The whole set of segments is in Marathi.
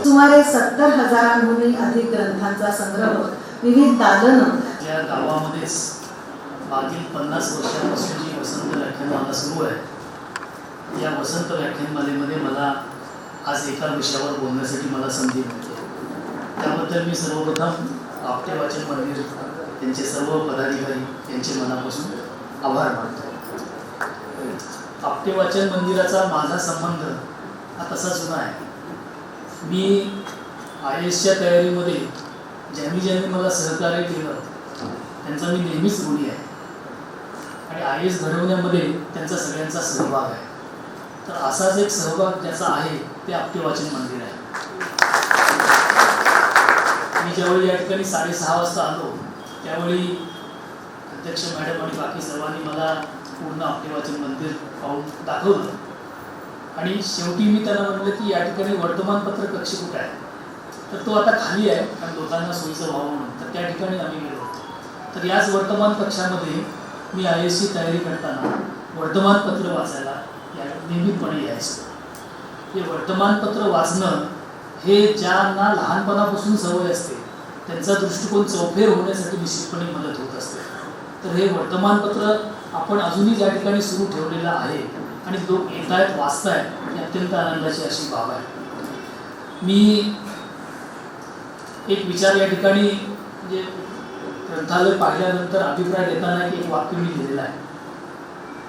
सुमारे 70,000हूनही अधिक ग्रंथांचा संग्रह, विविध दालनं. या गावामध्येच मागील 50 वर्षांपासून जी वसंत व्याख्यानमाला सुरू आहे, या वसंत व्याख्यानमालेमध्ये मला आज एका विषयावर बोलण्यासाठी मला संधी मिळते. त्याबद्दल मी सर्वप्रथम आपटे वाचन मंदिर त्यांचे सर्व पदाधिकारी यांचे मनापासून आभार मानतो. आपटे वाचन मंदिराचा माझा संबंध हा तसा जुना आहे. मी IASच्या तयारीमध्ये ज्यांनी मला सहकार्य केलं त्यांचा मी नेहमीच ऋणी आहे आणि IAS घडवण्यामध्ये त्यांचा सगळ्यांचा सहभाग आहे. तर असाच एक सहभाग ज्याचा आहे ते आपटे वाचन मंदिर आहे. मी ज्यावेळी या ठिकाणी 6:30 वाजता आलो त्यावेळी अध्यक्ष मॅडम आणि बाकी सर्वांनी मला पूर्ण आपटे वाचन मंदिर पाहून दाखवलं आणि शेवटी मी त्यांना म्हटलं की या ठिकाणी वर्तमानपत्र कक्ष कुठे आहे, तर तो आता खाली आहे कारण लोकांना सोयीचं व्हावं म्हणून, तर त्या ठिकाणी आम्ही गेलो होतो. तर याच वर्तमान कक्षामध्ये मी IASची तयारी करताना वर्तमानपत्र वाचायला नियमितपणे यायचं. हे वर्तमानपत्र वाचणं हे ज्यांना लहानपणापासून सवय असते त्यांचा दृष्टिकोन चौफेर होण्यासाठी निश्चितपणे मदत होत असते. तर हे वर्तमानपत्र आपण अजूनही ज्या ठिकाणी सुरू ठेवलेलं आहे आणि लोक येत आहेत वाचतायत, ही अत्यंत आनंदाची अशी बाब आहे. मी एक विचार या ठिकाणी म्हणजे ग्रंथालय पाहिल्यानंतर अभिप्राय देताना एक वाक्य मी लिहिलेलं आहे.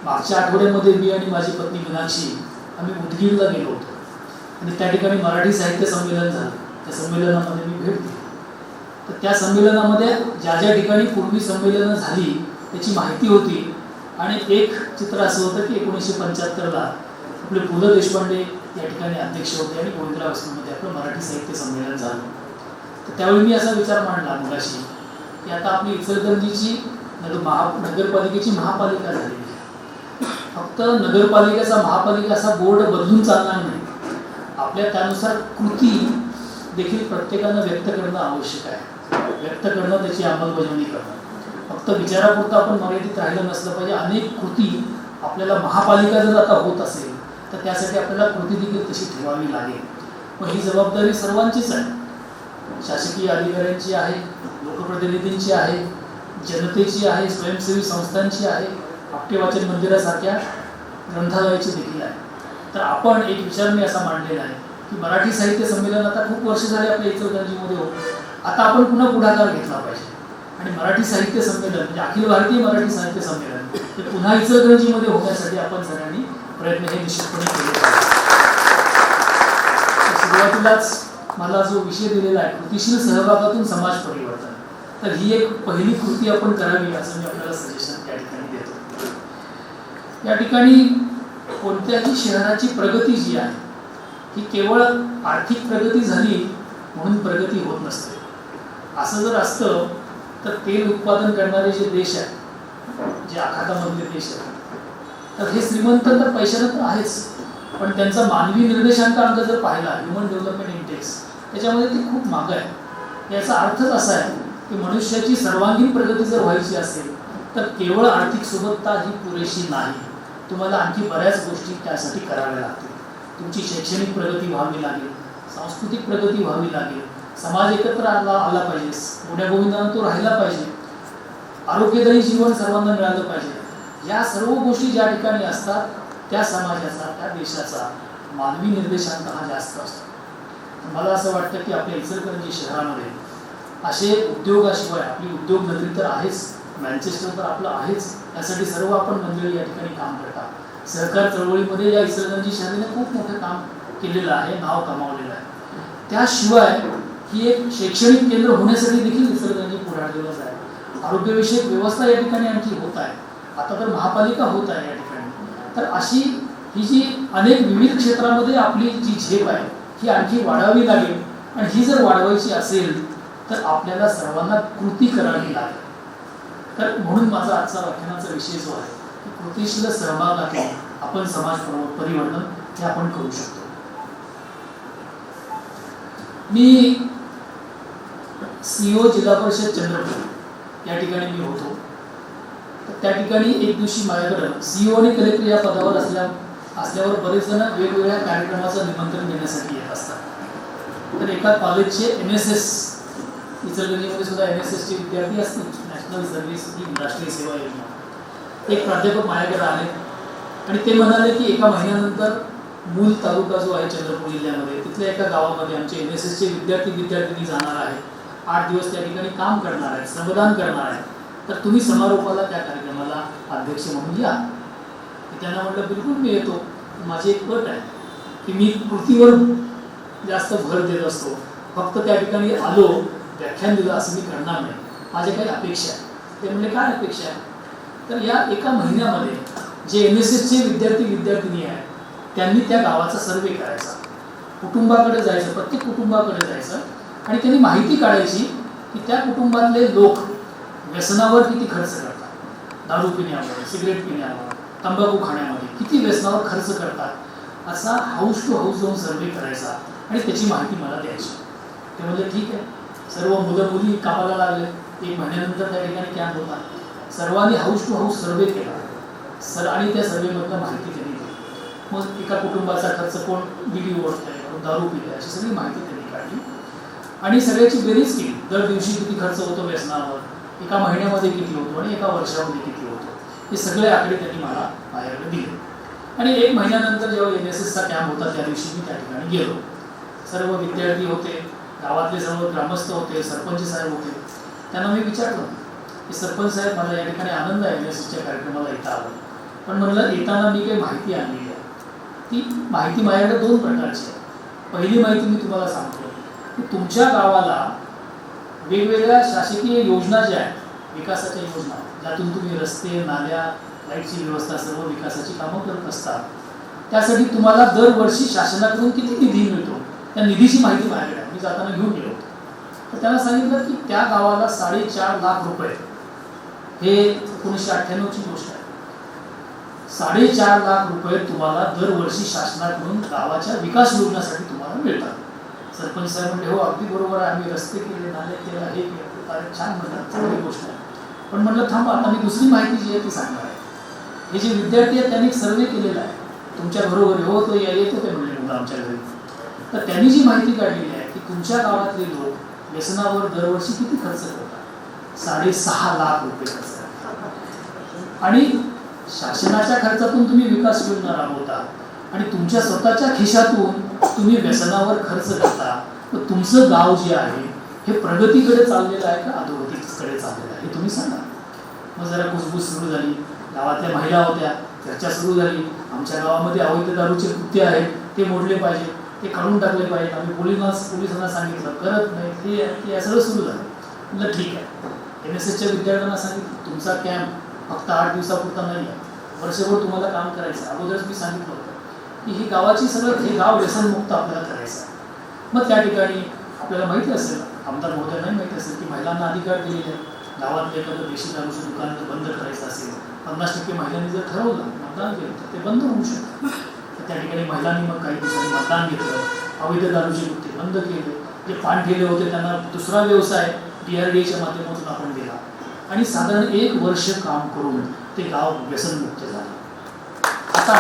मागच्या आठवड्यामध्ये मी आणि माझी पत्नी मीनाक्षी आम्ही उदगीरला गेलो होतो आणि त्या ठिकाणी मराठी साहित्य संमेलन झालं. त्या संमेलनामध्ये मी भेट दिली. तर त्या संमेलनामध्ये ज्या ठिकाणी पूर्वी संमेलनं झाली त्याची माहिती होती आणि एक चित्र असं होतं की 1975ला आपले पु ल देशपांडे या ठिकाणी अध्यक्ष होते आणि गोविंदराव हायस्कूलमध्ये आपलं मराठी साहित्य संमेलन झालं. तर त्यावेळी मी असा विचार मांडला मुलाशी की आता आपली इचलकरंजीची नगरपालिकेची महापालिका झालेली आहे. फक्त नगरपालिकेचा महापालिका असा बोर्ड बदलून चालणार नाही. आपल्या त्यानुसार कृती देखील प्रत्येकानं व्यक्त करणं आवश्यक आहे. व्यक्त करणं, त्याची अंमलबजावणी करणं. फक्त विचारापुरतं आपण मर्यादित राहिलं नसलं पाहिजे. अनेक कृती आपल्याला महापालिका जर आता होत असेल तर त्यासाठी आपल्याला कृती देखील तशी ठेवावी लागेल. मग ही जबाबदारी सर्वांचीच आहे. शासकीय अधिकाऱ्यांची आहे, लोकप्रतिनिधींची आहे, जनतेची आहे, स्वयंसेवी संस्थांची आहे, आपटे वाचन मंदिरासारख्या ग्रंथालयाची देखील आहे. तर आपण एक विचार मी असा मांडलेला आहे की मराठी साहित्य संमेलन आता खूप वर्ष झाले आपल्या इचलकरंजीमध्ये होतं. आता आपण पुन्हा पुढाकार घेतला पाहिजे आणि मराठी साहित्य संमेलन म्हणजे अखिल भारतीय मराठी साहित्य संमेलन हे पुन्हा इचलकरंजीमध्ये होण्यासाठी आपण सगळ्यांनी प्रयत्न हे निश्चितपणे केले पाहिजे. सुरुवातीलाच मला जो विषय दिलेला आहे कृतीशील सहभागातून समाज परिवर्तन, तर ही एक पहिली कृती आपण करावी असं मी आपल्याला सजेशन त्या ठिकाणी देतो. या ठिकाणी कोणत्याही शहराची प्रगती जी आहे ही केवळ आर्थिक प्रगती झाली म्हणून प्रगती होत नसते. असं जर असतं तर तेल उत्पादन करणारे जे देश आहेत, जे आखातामधले देश आहेत, तर हे श्रीमंत तर पैशानं तर आहेच, पण त्यांचा मानवी निर्देशांकांक जर पाहिला, ह्युमन डेव्हलपमेंट इंडेक्स, त्याच्यामध्ये ते खूप मागं आहे. याचा अर्थच असा आहे की मनुष्याची सर्वांगीण प्रगती जर व्हायची असेल तर केवळ आर्थिक सुबत्ता ही पुरेशी नाही. तुम्हाला आणखी बऱ्याच गोष्टी त्यासाठी कराव्या लागतील. तुमची शैक्षणिक प्रगती व्हावी लागेल, सांस्कृतिक प्रगती व्हावी लागेल, समाज एकत्र आला पाहिजे, गुण्यागोविंदानं तो राहिला पाहिजे, आरोग्यदायी जीवन सर्वांना मिळालं पाहिजे. या सर्व गोष्टी ज्या ठिकाणी असतात त्या समाजाचा, त्या देशाचा मानवी निर्देशांक हा जास्त असतो. मला असं वाटतं की आपल्या इचलकरंजी शहरामध्ये असे उद्योगाशिवाय आपली उद्योग नगरी तर आहेच, मँचेस्टर तर आपलं आहेच, यासाठी सर्व आपण मंडळी या ठिकाणी काम करतात. सहकार चळवळीमध्ये या इचलकरंजी शहराने खूप मोठं काम केलेलं आहे, नाव कमावलेलं आहे. त्याशिवाय ही एक शैक्षणिक केंद्र होण्यासाठी देखील इचलकरंजी पुढारलेलंच आहे. आरोग्यविषयक व्यवस्था या ठिकाणी आणखी होत आहे, आता तर महापालिका होत आहे या ठिकाणी. तर अशी ही जी अनेक विविध क्षेत्रामध्ये आपली जी झेप आहे ही आणखी वाढवावी लागेल आणि ही जर वाढवायची असेल तर आपल्याला सर्वांना कृती करावी लागेल. तर म्हणून माझा आजचा व्याख्यानाचा विषय जो आहे की कृतीशील सहभागातून आपण समाज परिवर्तन हे आपण करू शकतो. मी CEO जिल्हा परिषद चंद्रपूर या ठिकाणी मी होतो. तर त्या ठिकाणी एक दिवशी माझ्याकडं CEO आणि कलेक्टर या पदावर असल्यावर बरेच जण वेगवेगळ्या कार्यक्रमाचं निमंत्रण देण्यासाठी येत असतात. तर एका कॉलेजचे NSS इचलकरंजीमध्ये सुद्धा NSSचे विद्यार्थी असतील, नॅशनल सर्व्हिस ही राष्ट्रीय सेवा योजना, एक प्राध्यापक माझ्याकडे आले आणि ते म्हणाले की एका महिन्यानंतर मूल तालुका जो आहे चंद्रपूर जिल्ह्यामध्ये, तिथल्या एका गावामध्ये आमचे NSSचे विद्यार्थी जाणार आहेत, 8 दिवस त्या ठिकाणी काम करणार आहेत, श्रमदान करणार आहेत, तर तुम्ही समारोपाला त्या कार्यक्रमाला अध्यक्ष म्हणून या. त्यांना म्हटलं बिलकुल मी येतो. माझी एक अट आहे की मी कृतीवर जास्त भर देत असतो, फक्त त्या ठिकाणी आलो व्याख्यान दिलं असं मी करणार नाही, माझ्या काही अपेक्षा आहे. ते म्हणजे काय अपेक्षा आहे, तर या एका महिन्यामध्ये जे NSSचे विद्यार्थिनी आहेत त्यांनी त्या गावाचा सर्वे करायचा, कुटुंबाकडे जायचं, प्रत्येक कुटुंबाकडे जायचं आणि त्यांनी माहिती काढायची की त्या कुटुंबातले लोक व्यसनावर किती खर्च करतात, दारू पिण्यावर, सिगरेट पिण्यावर, तंबाखू खाण्यामध्ये किती व्यसनावर खर्च करतात, असा हाऊस टू हाऊस जाऊन सर्वे करायचा आणि त्याची माहिती मला द्यायची. ते म्हणजे ठीक आहे. सर्व मुलं मुली कामाला लागले. 1 महिन्यानंतर त्या ठिकाणी कॅम्प होता. सर्वांनी हाऊस टू हाऊस सर्वे केला आणि त्या सर्वेमधनं माहिती त्यांनी दिली. मग एका कुटुंबाचा खर्च कोण बीडी ओढतंय, कोण दारू पितंय, अशी सगळी माहिती त्यांनी काढली आणि सगळ्याची बेरीज केली. दर दिवशी किती खर्च होतो व्यसनावर, एका महिन्यामध्ये किती होतो आणि एका वर्षामध्ये किती होतो, हे सगळे आकडे त्यांनी मला माझ्याकडे दिले. आणि 1 महिन्यानंतर जेव्हा NSSचा कॅम्प होता त्या दिवशी मी त्या ठिकाणी गेलो. सर्व विद्यार्थी होते, गावातले सर्व ग्रामस्थ होते, सरपंच साहेब होते. त्यांना मी विचारलं की सरपंच साहेब, मला या ठिकाणी आनंद आहे NSSच्या कार्यक्रमाला येता आलं, पण म्हणलं येताना मी काही माहिती आणली आहे. ती माहिती माझ्याकडे 2 प्रकारची आहे. पहिली माहिती मी तुम्हाला सांगतो की तुमच्या गावाला वेगवेगळ्या शासकीय योजना ज्या आहेत, विकासाच्या योजना, ज्यातून तुम्ही रस्ते, नाल्या, लाईटची व्यवस्था, सर्व विकासाची कामं करत असतात, त्यासाठी तुम्हाला दरवर्षी शासनाकडून किती निधी मिळतो, त्या निधीची माहिती माझ्याकडे आहे. मी जाताना घेऊन गेलो होतो. तर त्यांना सांगितलं की त्या गावाला 4.5 लाख रुपये, हे 1998ची गोष्ट आहे, 4.5 लाख रुपये तुम्हाला दरवर्षी शासनाकडून गावाच्या विकास योजनासाठी तुम्हाला मिळतात. सरपंच साहेब म्हणजे हो अगदी बरोबर आहे, आम्ही रस्ते केले, नाले केले, हे केलं, छान म्हणतात, चांगली गोष्ट आहे. पण म्हटलं थांबा, आता मी दुसरी माहिती जी आहे ती सांगणार आहे. हे जे विद्यार्थी आहेत त्यांनी सर्वे केलेला आहे तुमच्या घरोघरी, हो तो येतो ते म्हणले मुलं आमच्या घरी. तर त्यांनी जी माहिती काढलेली आहे की तुमच्या गावातले लोक व्यसनावर दरवर्षी किती खर्च करतात, 6.5 लाख रुपये खर्च करतात. आणि शासनाच्या खर्चातून तुम्ही विकास योजना राबवता आणि तुमच्या स्वतःच्या खिशातून तुम्ही व्यसनावर खर्च करता, तर तुमचं गाव जे आहे हे प्रगतीकडे चाललेलं आहे का अधोगतीकडे चाललेलं आहे, हे तुम्ही सांगा. मग जरा कुसबुस सुरू झाली, गावातल्या महिला होत्या, चर्चा सुरू झाली. आमच्या गावामध्ये अवैध दारूचे कृत्य आहेत, ते मोडले पाहिजे, ते काढून टाकले पाहिजे. आम्ही पोलिसांना सांगितलं, करत नाही, ते सगळं सुरू झालं. म्हटलं ठीक आहे. NSSच्या विद्यार्थ्यांना सांगितलं तुमचा कॅम्प फक्त 8 दिवसापुरता नाही आहे, वर्षभर तुम्हाला काम करायचं. अगोदरच मी सांगितलं होतं की ही गावाची हे गाव व्यसनमुक्त आपल्याला करायचं आहे. मग त्या ठिकाणी आपल्याला माहिती असेल, आमदार महोदयांना माहिती असेल की महिलांना अधिकार दिलेले आहेत. गावातलं एखादं देशी दारूचं दुकान जर बंद करायचं असेल, 50% महिलांनी जर ठरवलं, मतदान केलं, तर ते बंद होऊ शकतं. तर त्या ठिकाणी महिलांनी मग काही दिवसांनी मतदान घेतलं, अवैध दारूचे गुत्ते बंद केले. जे पान ठेले होते त्यांना दुसरा व्यवसाय DRDAच्या माध्यमातून आपण दिला आणि साधारण 1 वर्ष काम करून ते गाव व्यसनमुक्त झालं. आता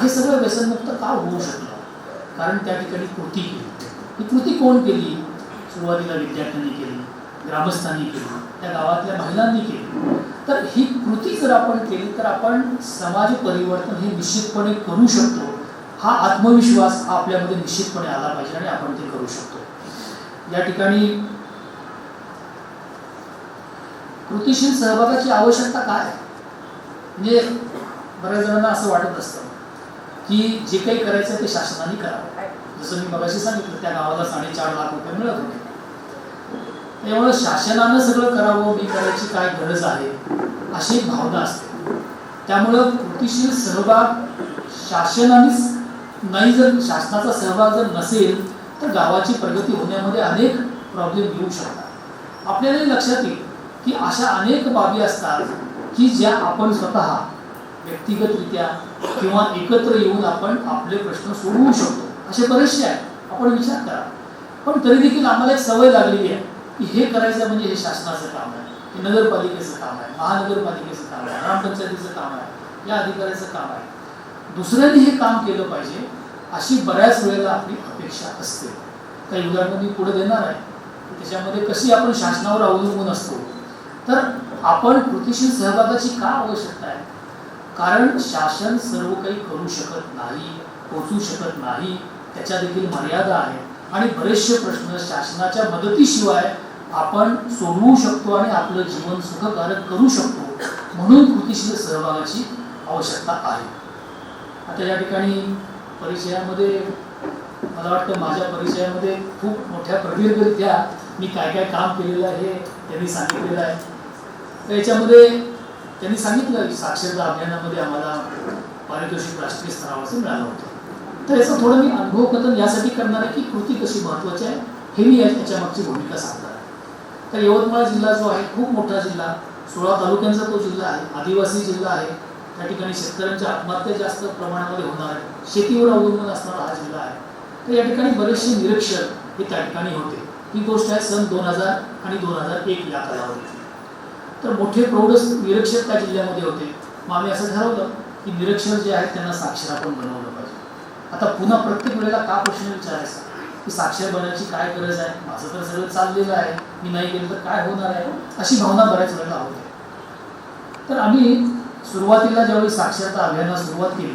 हे सगळं व्यसनमुक्त का होऊ शकलं, कारण त्या ठिकाणी कृती केली. ही कृती कोण केली? सुरुवातीला विद्यार्थ्यांनी केली, ग्रामस्थांनी केली, त्या गावातल्या महिलांनी केली. तर ही कृती जर आपण केली तर आपण समाज परिवर्तन हे निश्चितपणे करू शकतो. हा आत्मविश्वास हा आपल्यामध्ये निश्चितपणे आला पाहिजे आणि आपण ते करू शकतो. या ठिकाणी कृतीशील सहभागाची आवश्यकता काय आहे? म्हणजे बऱ्याच जणांना असं वाटत असतं की जे काही करायचं ते शासनाने करावं. जसं मी मगाशी सांगितलं, त्या गावाला 4.5 लाख रुपये मिळत होते. त्यामुळे शासनानं सगळं करावं, मी करायची काय गरज आहे, अशी एक भावना असते. त्यामुळं कृतीशील सहभाग शासनानेच नाही, जर शासनाचा सहभाग जर नसेल तर गावाची प्रगती होण्यामध्ये अनेक प्रॉब्लेम येऊ शकतात. आपल्यालाही लक्षात येईल की अशा अनेक बाबी असतात की ज्या आपण स्वतः व्यक्तिगतरित्या किंवा एकत्र येऊन आपण आपले प्रश्न सोडवू शकतो. असे बरेचसे आहेत, आपण विचार करा. पण तरी देखील आम्हाला एक सवय लागलेली आहे की हे करायचं म्हणजे हे शासनाचं काम आहे, हे नगरपालिकेचं काम आहे, महानगरपालिकेचं काम आहे, ग्रामपंचायतीचं काम आहे, या अधिकाऱ्याचं काम आहे. दुसऱ्यांनी हे काम केलं पाहिजे अशी बऱ्याच वेळेला आपली अपेक्षा असते. काही उदाहरणं मी पुढे देणार आहे. त्याच्यामध्ये कशी आपण शासनावर अवलंबून असतो. तर आपण कृतीशील सहभागाची का आवश्यकता आहे? कारण शासन सर्व काही करू शकत नाही, पोचू शकत नाही, त्याच्या देखील मर्यादा आहेत आणि बरेचसे प्रश्न शासनाच्या मदतीशिवाय आपण सोडवू शकतो आणि आपलं जीवन सुखकारक करू शकतो. म्हणून कृतीशील सहभागाची आवश्यकता आहे. आता या ठिकाणी परिचयामध्ये मला वाटतं माझ्या परिचयामध्ये खूप मोठ्या प्रदीर्घरित्या मी काय काय काम केलेलं आहे हे त्यांनी सांगितलेलं आहे. तर याच्यामध्ये त्यांनी सांगितलं की साक्षरता अभियानामध्ये आम्हाला पारितोषिक राष्ट्रीय स्तरावरचं मिळालं होतं. तर याचं थोडं मी अनुभव कथन यासाठी करणार आहे की कृती कशी महत्त्वाची आहे हे मी याच्या मागची भूमिका सांगणार आहे. तर यवतमाळ जिल्हा जो आहे खूप मोठा जिल्हा, 16 तालुक्यांचा तो जिल्हा आहे, आदिवासी जिल्हा आहे. त्या ठिकाणी शेतकऱ्यांच्या आत्महत्या जास्त प्रमाणामध्ये होणार आहे, शेतीवर अवलंबून असणारा हा जिल्हा आहे. तर या ठिकाणी बरेचसे निरीक्षक हे त्या ठिकाणी होते. ही गोष्ट आहे सन 2000 आणि 2001 या कालावधीत. तर मोठे प्रौढ निरीक्षक त्या जिल्ह्यामध्ये होते. मग आम्ही असं ठरवलं की निरीक्षक जे आहेत त्यांना साक्षर आपण बनवलं पाहिजे. आता पुन्हा प्रत्येक वेळेला का प्रश्न विचारायचा की साक्षर बनायची काय गरज आहे, माझं तर सगळं चाललेलं आहे, मी नाही केलं तर काय होणार आहे, अशी भावना बऱ्याच वेळेला होते. तर आम्ही सुरुवातीला ज्यावेळी साक्षरता अभियानाला सुरुवात केली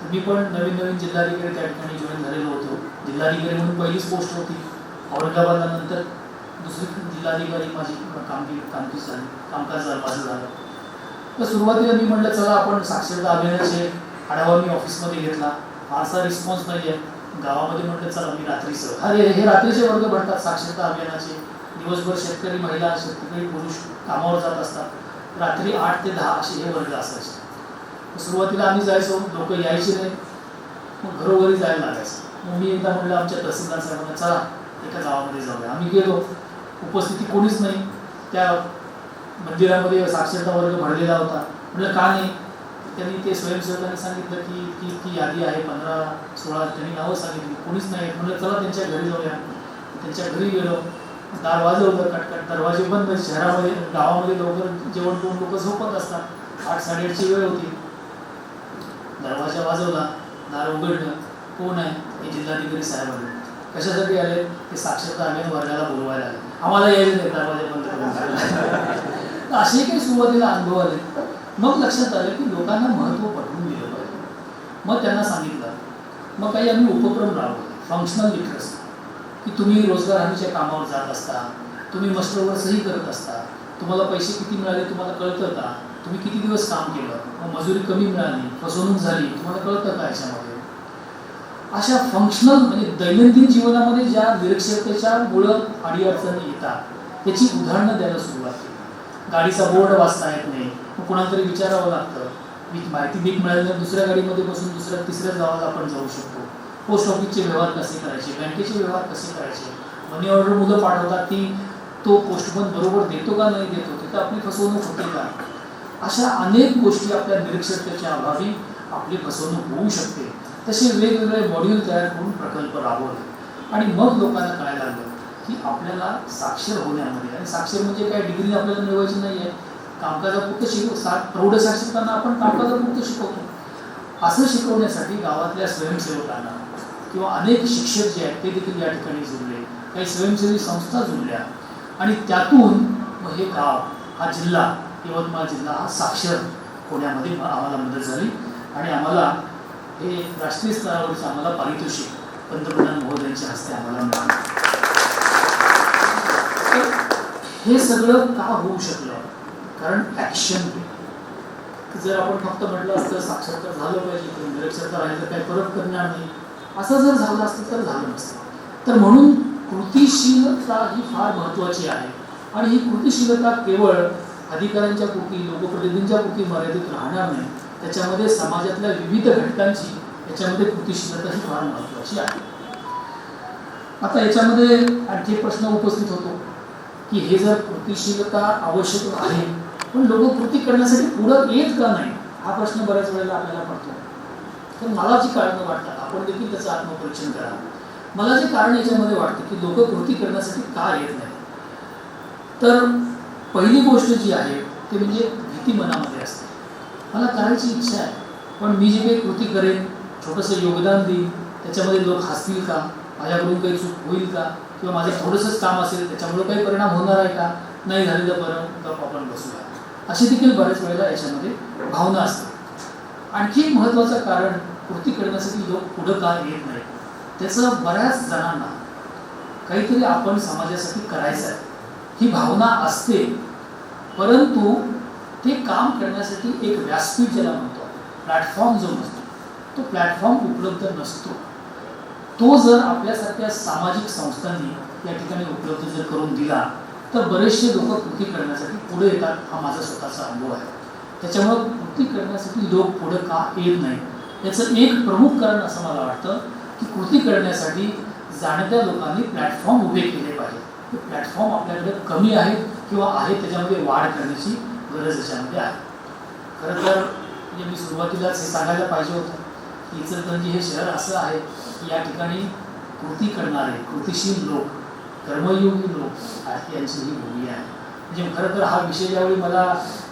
तर मी पण नवीन जिल्हाधिकारी त्या ठिकाणी जॉईन झालेलो होतो. जिल्हाधिकारी म्हणून पहिलीच पोस्ट होती. औरंगाबादला नंतर दुसरी जिल्हाधिकारी माझी कामकाज माझं झालं. तर सुरुवातीला मी म्हटलं चला आपण साक्षरता अभियानाचे आढावा मी ऑफिसमध्ये घेतला. फारसा रिस्पॉन्स नाही आहे गावामध्ये. म्हटलं चला मी रात्रीचं हे रात्रीचे वर्ग भरतात साक्षरता अभियानाचे. दिवसभर शेतकरी महिला, शेतकरी पुरुष कामावर जात असतात. रात्री 8 ते 10 असे हे वर्ग असायचे. सुरुवातीला आम्ही जायचो, लोक यायचे नाही, मग घरोघरी जायला लागायचं. मग मी एकदा म्हटलं आमच्या तहसीलदार साहेबांना चला एका गावामध्ये जाऊया. आम्ही गेलो, उपस्थिती कोणीच नाही. त्या मंदिरामध्ये साक्षरता वर्ग भरलेला होता. म्हटलं का नाही? त्यांनी ते स्वयंसेवकांनी सांगितलं की ती यादी आहे 15-16 त्यांनी नावं सांगितली, कोणीच नाही. म्हटलं चला त्यांच्या घरी जाऊया. त्यांच्या घरी गेलो, दार वाजवलं, कटकट दरवाजे बंद. शहरामध्ये गावामध्ये लवकर जेवण करून लोक झोपत असतात. 8-8:30ची वेळ होती. दरवाजा वाजवला, दार उघडलं, कोण आहे? हे जिल्हाधिकारी साहेब आले. कशासाठी आले? ते साक्षरता अभियान वर्गाला बोलवायला आले. आम्हाला यायला नाही, दरवाजा बंद करून. असे काही सुरुवातीला अनुभव आले. मग लक्षात आलं की लोकांना महत्त्व पटवून दिलं पाहिजे. मग त्यांना सांगितलं. मग काही आम्ही उपक्रम राबवले. फंक्शनल लिटरसी, की तुम्ही रोजगार हमीच्या कामावर जात असता, तुम्ही मस्टरवर सही करत असता, तुम्हाला पैसे किती मिळाले तुम्हाला कळतं का? तुम्ही किती दिवस काम केलं, मग मजुरी कमी मिळाली, फसवणूक झाली, तुम्हाला कळतं का याच्यामध्ये? अशा फंक्शनल म्हणजे दैनंदिन जीवनामध्ये ज्या निरक्षरतेच्या मुळं अडीअडचणी येतात त्याची उदाहरणं द्यायला सुरुवात केली. गाडीचा बोर्ड वाचता येत नाही, मग कुणाला तरी विचारावं लागतं. माहिती भीक मिळाली तर दुसऱ्या गाडीमध्ये बसून तिसऱ्या गावाला आपण जाऊ शकतो. पोस्ट ऑफिसचे व्यवहार कसे करायचे, बँकेचे व्यवहार कसे करायचे, मनी ऑर्डर मुलं पाठवतात ती तो पोस्टमन बरोबर देतो का नाही देतो, तिथं आपली फसवणूक होते का? अशा अनेक गोष्टी आपल्या निरक्षरतेच्या अभावी आपली फसवणूक होऊ शकते. तसे वेगवेगळे मॉड्यूल तयार करून प्रकल्प राबवले आणि मग लोकांना कळायला लागलं की आपल्याला साक्षर होण्यामध्ये, आणि साक्षर म्हणजे काय डिग्री आपल्याला मिळवायची नाही आहे, कामकाजापुरतं प्रौढ साक्षरताना आपण कामकाजापुरतं शिकवतो. असं शिकवण्यासाठी गावातल्या स्वयंसेवकांना किंवा अनेक शिक्षक जे आहेत ते देखील या ठिकाणी जुळले, काही स्वयंसेवी संस्था जुळल्या आणि त्यातून मग हे गाव, हा जिल्हा, यवतमाळ जिल्हा हा साक्षर होण्यामध्ये आम्हाला मदत झाली आणि आम्हाला हे राष्ट्रीय स्तरावरचं आम्हाला पारितोषिक पंतप्रधान महोदयांच्या हस्ते आम्हाला मिळालं. हे सगळं का होऊ शकलं? कारण ॲक्शन. जर आपण फक्त म्हटलं असतं साक्षरता झालं पाहिजे किंवा निरक्षरता राहिलं काही फरक करणार नाही, असं जर झालं असतं तर झालं नसतं. तर म्हणून कृतीशीलता ही फार महत्त्वाची आहे आणि ही कृतीशीलता केवळ अधिकाऱ्यांच्या पुरती, लोकप्रतिनिधींच्या पुरती मर्यादित राहणार नाही. त्याच्यामध्ये समाजातल्या विविध घटकांची याच्यामध्ये कृतीशीलता ही फार महत्त्वाची आहे. आता याच्यामध्ये आणखी प्रश्न उपस्थित होतो की हे जर कृतीशीलता आवश्यक आहे पण लोक कृती करण्यासाठी पुढं येत का नाही, हा प्रश्न बऱ्याच वेळेला आपल्याला पडतो. तर मला जी कारणं वाटतात, आपण देखील त्याचं आत्मपरीक्षण करा. मला जे कारण याच्यामध्ये वाटतं की लोक कृती करण्यासाठी का येत नाही, तर पहिली गोष्ट जी आहे ते म्हणजे भीती मनामध्ये असते. मला करायची इच्छा आहे पण मी जे काही कृती करेन, छोटंसं योगदान देईन, त्याच्यामध्ये लोक हसतील का, माझ्याकडून काही चूक होईल का, किंवा माझं थोडंसंच काम असेल त्याच्यामुळे काही परिणाम होणार आहे का, नाही झाले तर बरं गप्प आपण बसूया, अशी देखील बऱ्याच वेळेला याच्यामध्ये भावना असते. आणखी एक महत्त्वाचं कारण कृती करण्यासाठी लोक पुढं का येत नाही, त्याचं बऱ्याच जणांना काहीतरी आपण समाजासाठी करायचं आहे ही भावना असते, परंतु ते काम करण्यासाठी एक व्यासपीठ ज्याला म्हणतो, प्लॅटफॉर्म जो नसतो, तो प्लॅटफॉर्म उपलब्ध नसतो. तो जर आपल्यासारख्या सामाजिक संस्थांनी या ठिकाणी उपलब्ध जर करून दिला तर बरेचसे लोक कृती करण्यासाठी पुढे येतात. हा माझा स्वतःचा अनुभव आहे. त्याच्यामुळं कृती करण्यासाठी लोक पुढे का येत नाही याचं एक प्रमुख कारण असं मला वाटतं की कृती करण्यासाठी जाणत्या लोकांनी प्लॅटफॉर्म उभे केले पाहिजे. ते प्लॅटफॉर्म आपल्याकडे कमी आहेत किंवा आहेत, त्याच्यामध्ये वाढ करण्याची गरज याच्यामध्ये आहे. खरं तर म्हणजे मी सुरुवातीलाच हे सांगायला पाहिजे होतं की इचलकरंजी हे शहर असं आहे की या ठिकाणी कृती करणारे कृतिशील लोक, कर्मयोगी लोक यांची ही भूमी आहे. म्हणजे खरं तर हा विषय ज्यावेळी मला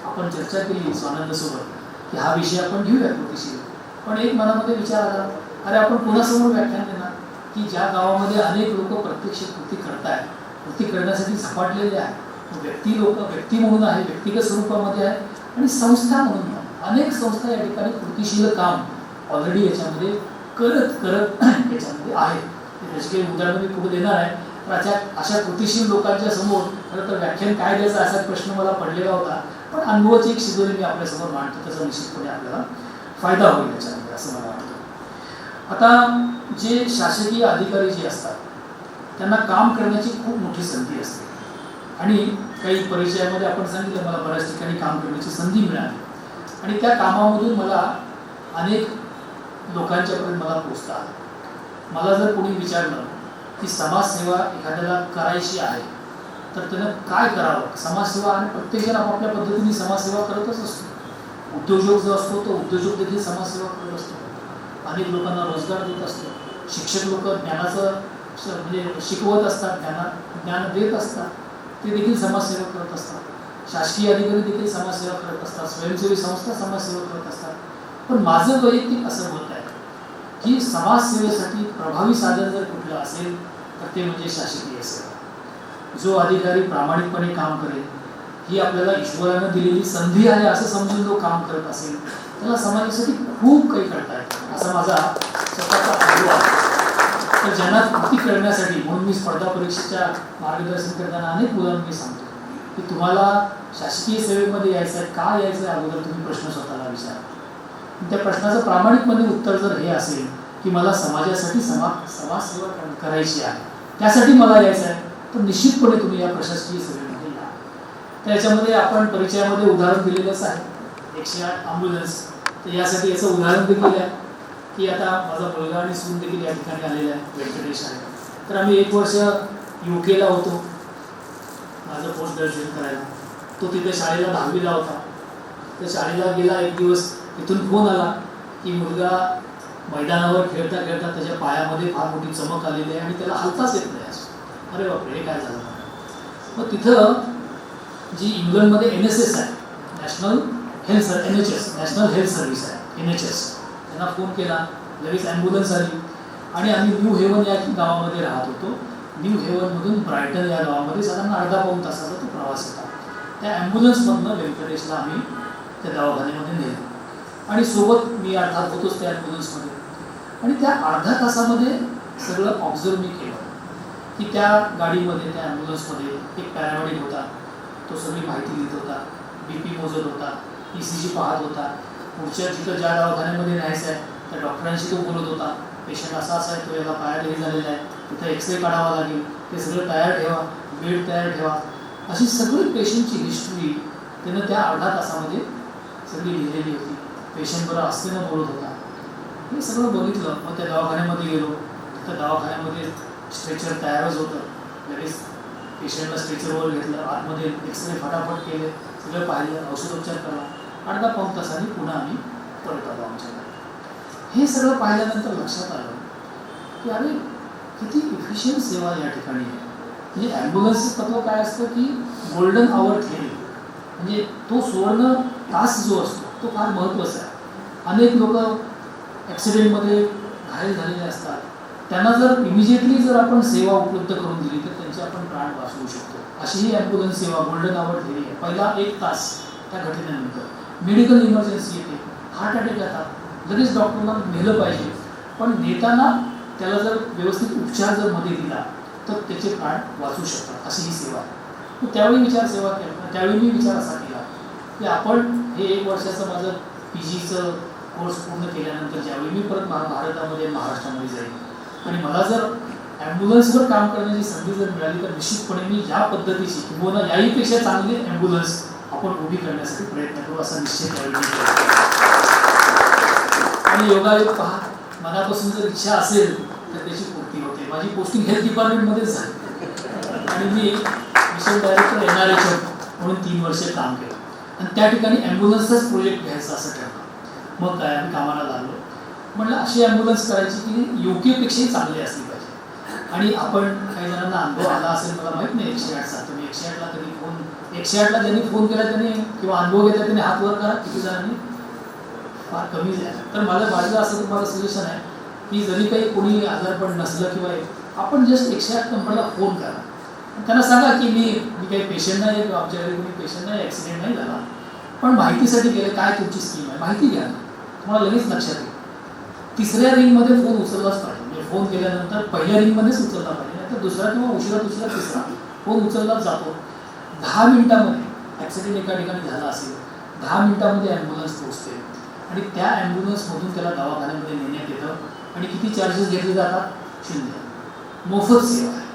आपण चर्चा केली स्वानंदसोबत की हा विषय आपण घेऊया कृतिशील, पण एक मनामध्ये विचार आला, अरे आपण कोणासमोर व्याख्यान देणार की ज्या गावामध्ये अनेक लोक प्रत्यक्ष कृती करतायत, कृती करण्यासाठी झपाटलेले आहेत, व्यक्ती म्हणून आहे, व्यक्तिगत स्वरूपामध्ये आहे आणि संस्था म्हणून आहे. अनेक संस्था या ठिकाणी कृतिशील काम ऑलरेडी याच्यामध्ये करत याच्यामध्ये आहेत. त्याची काही उदाहरणं मी पुढे देणार आहे. तर अशा कृतिशील लोकांच्या समोर खरं तर व्याख्यान काय द्यायचं असा प्रश्न मला पडलेला होता, पण अनुभवाची एक शिदोरी मी आपल्यासमोर मांडतो, त्याचा निश्चितपणे आपल्याला फायदा होईल याच्यामध्ये असं मला वाटतं. आता जे शासकीय अधिकारी जे असतात त्यांना काम करण्याची खूप मोठी संधी असते आणि काही परिचयामध्ये आपण सांगितलं मला बऱ्याच ठिकाणी काम करण्याची संधी मिळाली आणि त्या कामामधून मला अनेक लोकांच्यापर्यंत मला पोचता आलं. मला जर कोणी विचारलं की समाजसेवा एखाद्याला करायची आहे तर त्यानं काय करावं, समाजसेवा आणि प्रत्येकजण आपापल्या पद्धतीने समाजसेवा करतच असतो. उद्योजक जो असतो तो उद्योजक देखील समाजसेवा करत असतो, अनेक लोकांना रोजगार देत असतो, शिक्षक लोक ज्ञानाचं म्हणजे शिकवत असतात, ज्ञान देत असतात, ते देखील समाजसेवा करत असतात, शासकीय अधिकारी देखील समाजसेवा करत असतात, स्वयंसेवी संस्था समाजसेवा करत असतात. पण माझं वैयक्तिक असं मत आहे की समाजसेवेसाठी प्रभावी साधन जर कुठलं असेल तर ते म्हणजे शासकीय सेवा. जो अधिकारी प्रामाणिकपणे काम करेल, ही आपल्याला ईश्वरानं दिलेली संधी आहे असं समजून जो काम करत असेल त्याला समाजासाठी खूप काही करता येतं असा माझा स्वतःचा अनुभव आहे. तर ज्यांना कृती करण्यासाठी म्हणून मी स्पर्धा परीक्षेच्या मार्गदर्शन करताना अनेक उदाहरण मी सांगतो की तुम्हाला शासकीय सेवेमध्ये यायचं आहे, का यायचं आहे, अगोदर तुम्ही प्रश्न स्वतःला विचारा. त्या प्रश्नाचं प्रामाणिकपणे उत्तर जर हे असेल की मला समाजासाठी समाजसेवा करायची आहे, त्यासाठी मला यायचं आहे, तर निश्चितपणे तुम्ही या प्रशासकीय सेवेमध्ये या. तर याच्यामध्ये आपण परिचयामध्ये उदाहरण दिलेलंच आहे 108 ॲम्ब्युलन्स. तर यासाठी याचं उदाहरण देखील आहे की आता माझा मुलगा आणि सून देखील या ठिकाणी आलेला आहे, व्यंकटेश आहे. तर आम्ही 1 वर्ष UK ला होतो माझं पोस्ट ग्रॅज्युएशन करायला. तो तिथे शाळेला 10वीला होता. तर शाळेला गेला, एक दिवस तिथून फोन आला की मुलगा मैदानावर खेळता खेळता त्याच्या पायामध्ये फार मोठी चमक आलेली आहे आणि त्याला हलताच येत नाही. अरे बापरे, हे काय झालं. मग तिथं जी इंग्लंडमध्ये NSS आहे, नॅशनल हेल्थ सर्व्हिस आहे, NHS, त्यांना फोन केला, लगेच ॲम्ब्युलन्स आली आणि आम्ही न्यू हेवन या गावामध्ये राहत होतो. न्यू हेवनमधून ब्रायटन या गावामध्ये साधारण अर्धा-पाऊण तासाचा तो प्रवास होता. त्या ॲम्ब्युलन्समधनं व्यंकटेशला आम्ही त्या दवाखान्यामध्ये नेलं आणि सोबत मी अर्थात होतोच त्या ॲम्ब्युलन्समध्ये. आणि त्या अर्ध्या तासामध्ये सगळं ऑब्झर्व मी केलं की त्या गाडीमध्ये, त्या ॲम्ब्युलन्समध्ये एक पॅरामेडिक होता, तो सगळी माहिती लिहित होता, BP मोजत होता, ECG पाहत होता, पुढच्या जिथं ज्या दवाखान्यामध्ये न्यायचं आहे त्या डॉक्टरांशी तो बोलत होता, पेशंट असा आहे, तो याला पायात हे झालेला आहे, तिथं एक्सरे काढावा लागेल, ते सगळं तयार ठेवा, बेड तयार ठेवा, अशी सगळी पेशंटची हिस्ट्री त्यानं त्या अर्ध्या तासामध्ये सगळी लिहिलेली होती. पेशंट बरं असतेनं बोलत होता. हे सगळं बघितलं. मग त्या दवाखान्यामध्ये गेलो. त्या दवाखान्यामध्ये स्ट्रेचर तयारच होतं. लगेच पेशंटला स्ट्रेचरवर घेतलं, आतमध्ये एक्सरे फटाफट केले, सगळं पाहिलं, औषधोपचार केला. अर्धा-पाऊण तासांनी पुन्हा आम्ही परत आलो आमच्याकडे. हे सगळं पाहिल्यानंतर लक्षात आलं की अरे किती इफिशियंट सेवा या ठिकाणी आहे. म्हणजे ॲम्ब्युलन्सचं तत्व काय असतं की गोल्डन आवर थेरी, म्हणजे तो सुवर्ण तास जो असतो तो फार महत्त्वाचा आहे. अनेक लोक ॲक्सिडेंटमध्ये घायल झालेले असतात, त्यांना जर इमिजिएटली जर आपण सेवा उपलब्ध करून दिली तर त्यांचे आपण प्राण वाचवू शकतो. अशी ही ॲम्ब्युलन्स सेवा गोल्डन आवर ठेवली आहे. पहिला 1 तास त्या घटनेनंतर मेडिकल इमर्जन्सी येते, हार्ट अटॅक येतात, लगेच डॉक्टरला नेलं पाहिजे, पण नेताना त्याला जर व्यवस्थित उपचार जर मध्ये दिला तर त्याचे प्राण वाचू शकतात. अशी ही सेवा आहे. मग त्यावेळी त्यावेळी मी विचार असा केला की आपण हे 1 वर्षाचं माझं PGचं कोर्स पूर्ण केल्यानंतर ज्यावेळी मी परत भारतामध्ये महाराष्ट्रामध्ये जाईल आणि मला जर ॲम्ब्युलन्सवर काम करण्याची संधी जर मिळाली तर निश्चितपणे मी या पद्धतीची किंवा याहीपेक्षा चांगली ॲम्ब्युलन्स आपण उभी करण्यासाठी प्रयत्न करू असा निश्चित त्यावेळी. आणि योगायोग पहा, मनापासून जर इच्छा असेल तर त्याची पूर्ती होते. माझी पोस्टिंग हेल्थ डिपार्टमेंटमध्येच झाली आणि मी मिशन डायरेक्टर NRHM म्हणून 3 वर्ष काम केलं आणि त्या ठिकाणी ॲम्ब्युलन्सचाच प्रोजेक्ट घ्यायचा असं ठरलं. मग काय आम्ही कामाला लागलो. म्हटलं अशी ॲम्ब्युलन्स करायची की योग्यपेक्षाही चांगली असली पाहिजे. आणि आपण काही जणांना अनुभव आला असेल, मला माहीत नाही 108चा, तुम्ही 108ला कधी 108ला ज्यांनी फोन केला त्यांनी किंवा अनुभव घेतला त्यांनी हात वर करा. किती जणांनी? फार कमी झालं. तर माझं असं तुम्हाला सजेशन आहे की जरी काही कोणी आजारपण नसलं किंवा आपण जस्ट 108 नंबरला फोन करा. त्यांना सांगा की मी काही पेशंट नाही, आमच्या घरी कोणी पेशंट नाही, ॲक्सिडेंट नाही झाला, पण माहितीसाठी गेलं, काय तुमची स्कीम आहे माहिती घ्या ना, तुम्हाला लगेच लक्षात येईल. 3ऱ्या रिंगमध्ये फोन उचललाच पाहिजे. म्हणजे फोन केल्यानंतर पहिल्या रिंगमध्येच उचलला पाहिजे, नाही तर दुसरा किंवा उशिरा 3रा फोन उचललाच जातो. 10 मिनिटामध्ये ॲक्सिडेंट एका ठिकाणी झाला असेल, 10 मिनिटामध्ये ॲम्ब्युलन्स पोहोचते आणि त्या ॲम्ब्युलन्समधून त्याला दवाखान्यामध्ये नेण्यात येतं. आणि किती चार्जेस घेतले जातात? 0. मोफत सेवा आहे.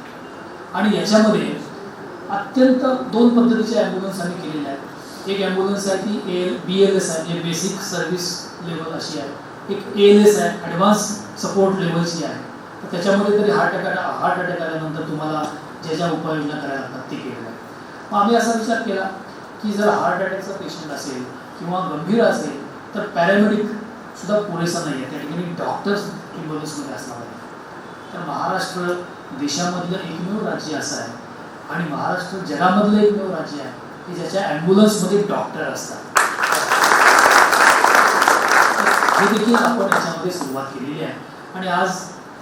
आणि याच्यामध्ये अत्यंत 2 पद्धतीचे ॲम्ब्युलन्स आम्ही केलेले आहेत. एक ॲम्ब्युलन्स आहे ती BLS आहे, म्हणजे बेसिक सर्व्हिस लेवल अशी आहे. एक ALS आहे, ॲडव्हान्स सपोर्ट लेवलची आहे. तर त्याच्यामध्ये तरी हार्ट अटॅक आल्यानंतर तुम्हाला ज्या उपाययोजना करायला लागतात ते केलेलं आहे. मग आम्ही असा विचार केला की जर हार्ट अटॅकचा पेशंट असेल किंवा गंभीर असेल तर पॅरामेडिक सुद्धा पुरेसा नाही आहे, त्या ठिकाणी डॉक्टर्स ॲम्ब्युलन्समध्ये असणार आहे. तर महाराष्ट्र देशामधलं एकमेव राज्य असं आहे आणि महाराष्ट्र जगामधलं एकमेव राज्य आहे की ज्याच्या ॲम्ब्युलन्समध्ये डॉक्टर असतात. हे देखील आपण याच्यामध्ये सुरुवात केलेली आहे आणि आज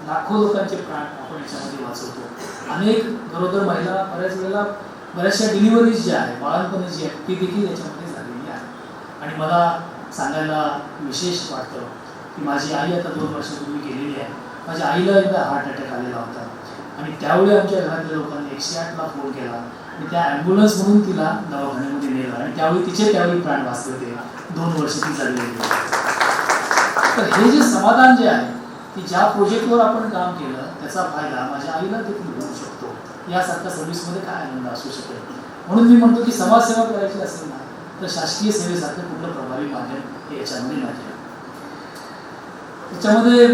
लाखो लोकांचे प्राण आपण याच्यामध्ये वाचवतो. अनेक गरोदर महिला बऱ्याचशा डिलिव्हरीज ज्या आहेत, बाळंतपणे जी आहेत ती देखील याच्यामध्ये झालेली आहे. आणि मला सांगायला विशेष वाटतं की माझी आई आता 2 वर्षापूर्वी गेलेली आहे. माझ्या आईला एकदा हार्ट अटॅक आलेला होता आणि त्यावेळी आमच्या घरातल्या लोकांनी 108ला फोन केला आणि त्या ॲम्ब्युलन्स म्हणून तिला दवाखान्यामध्ये नेलं आणि त्यावेळी प्राण वाचले होते. 2 वर्ष ती चाललेली. तर हे जे समाधान जे आहे की ज्या प्रोजेक्टवर आपण काम केलं त्याचा फायदा माझ्या आईला देखील मिळू शकतो, यासारख्या सर्व्हिसमध्ये काय आनंद असू शकेल. म्हणून मी म्हणतो की समाजसेवा करायची असेल ना तर शासकीय सेवेसारखं कुठलं प्रभावी माध्यम हे याच्यामध्ये नाही. त्याच्यामध्ये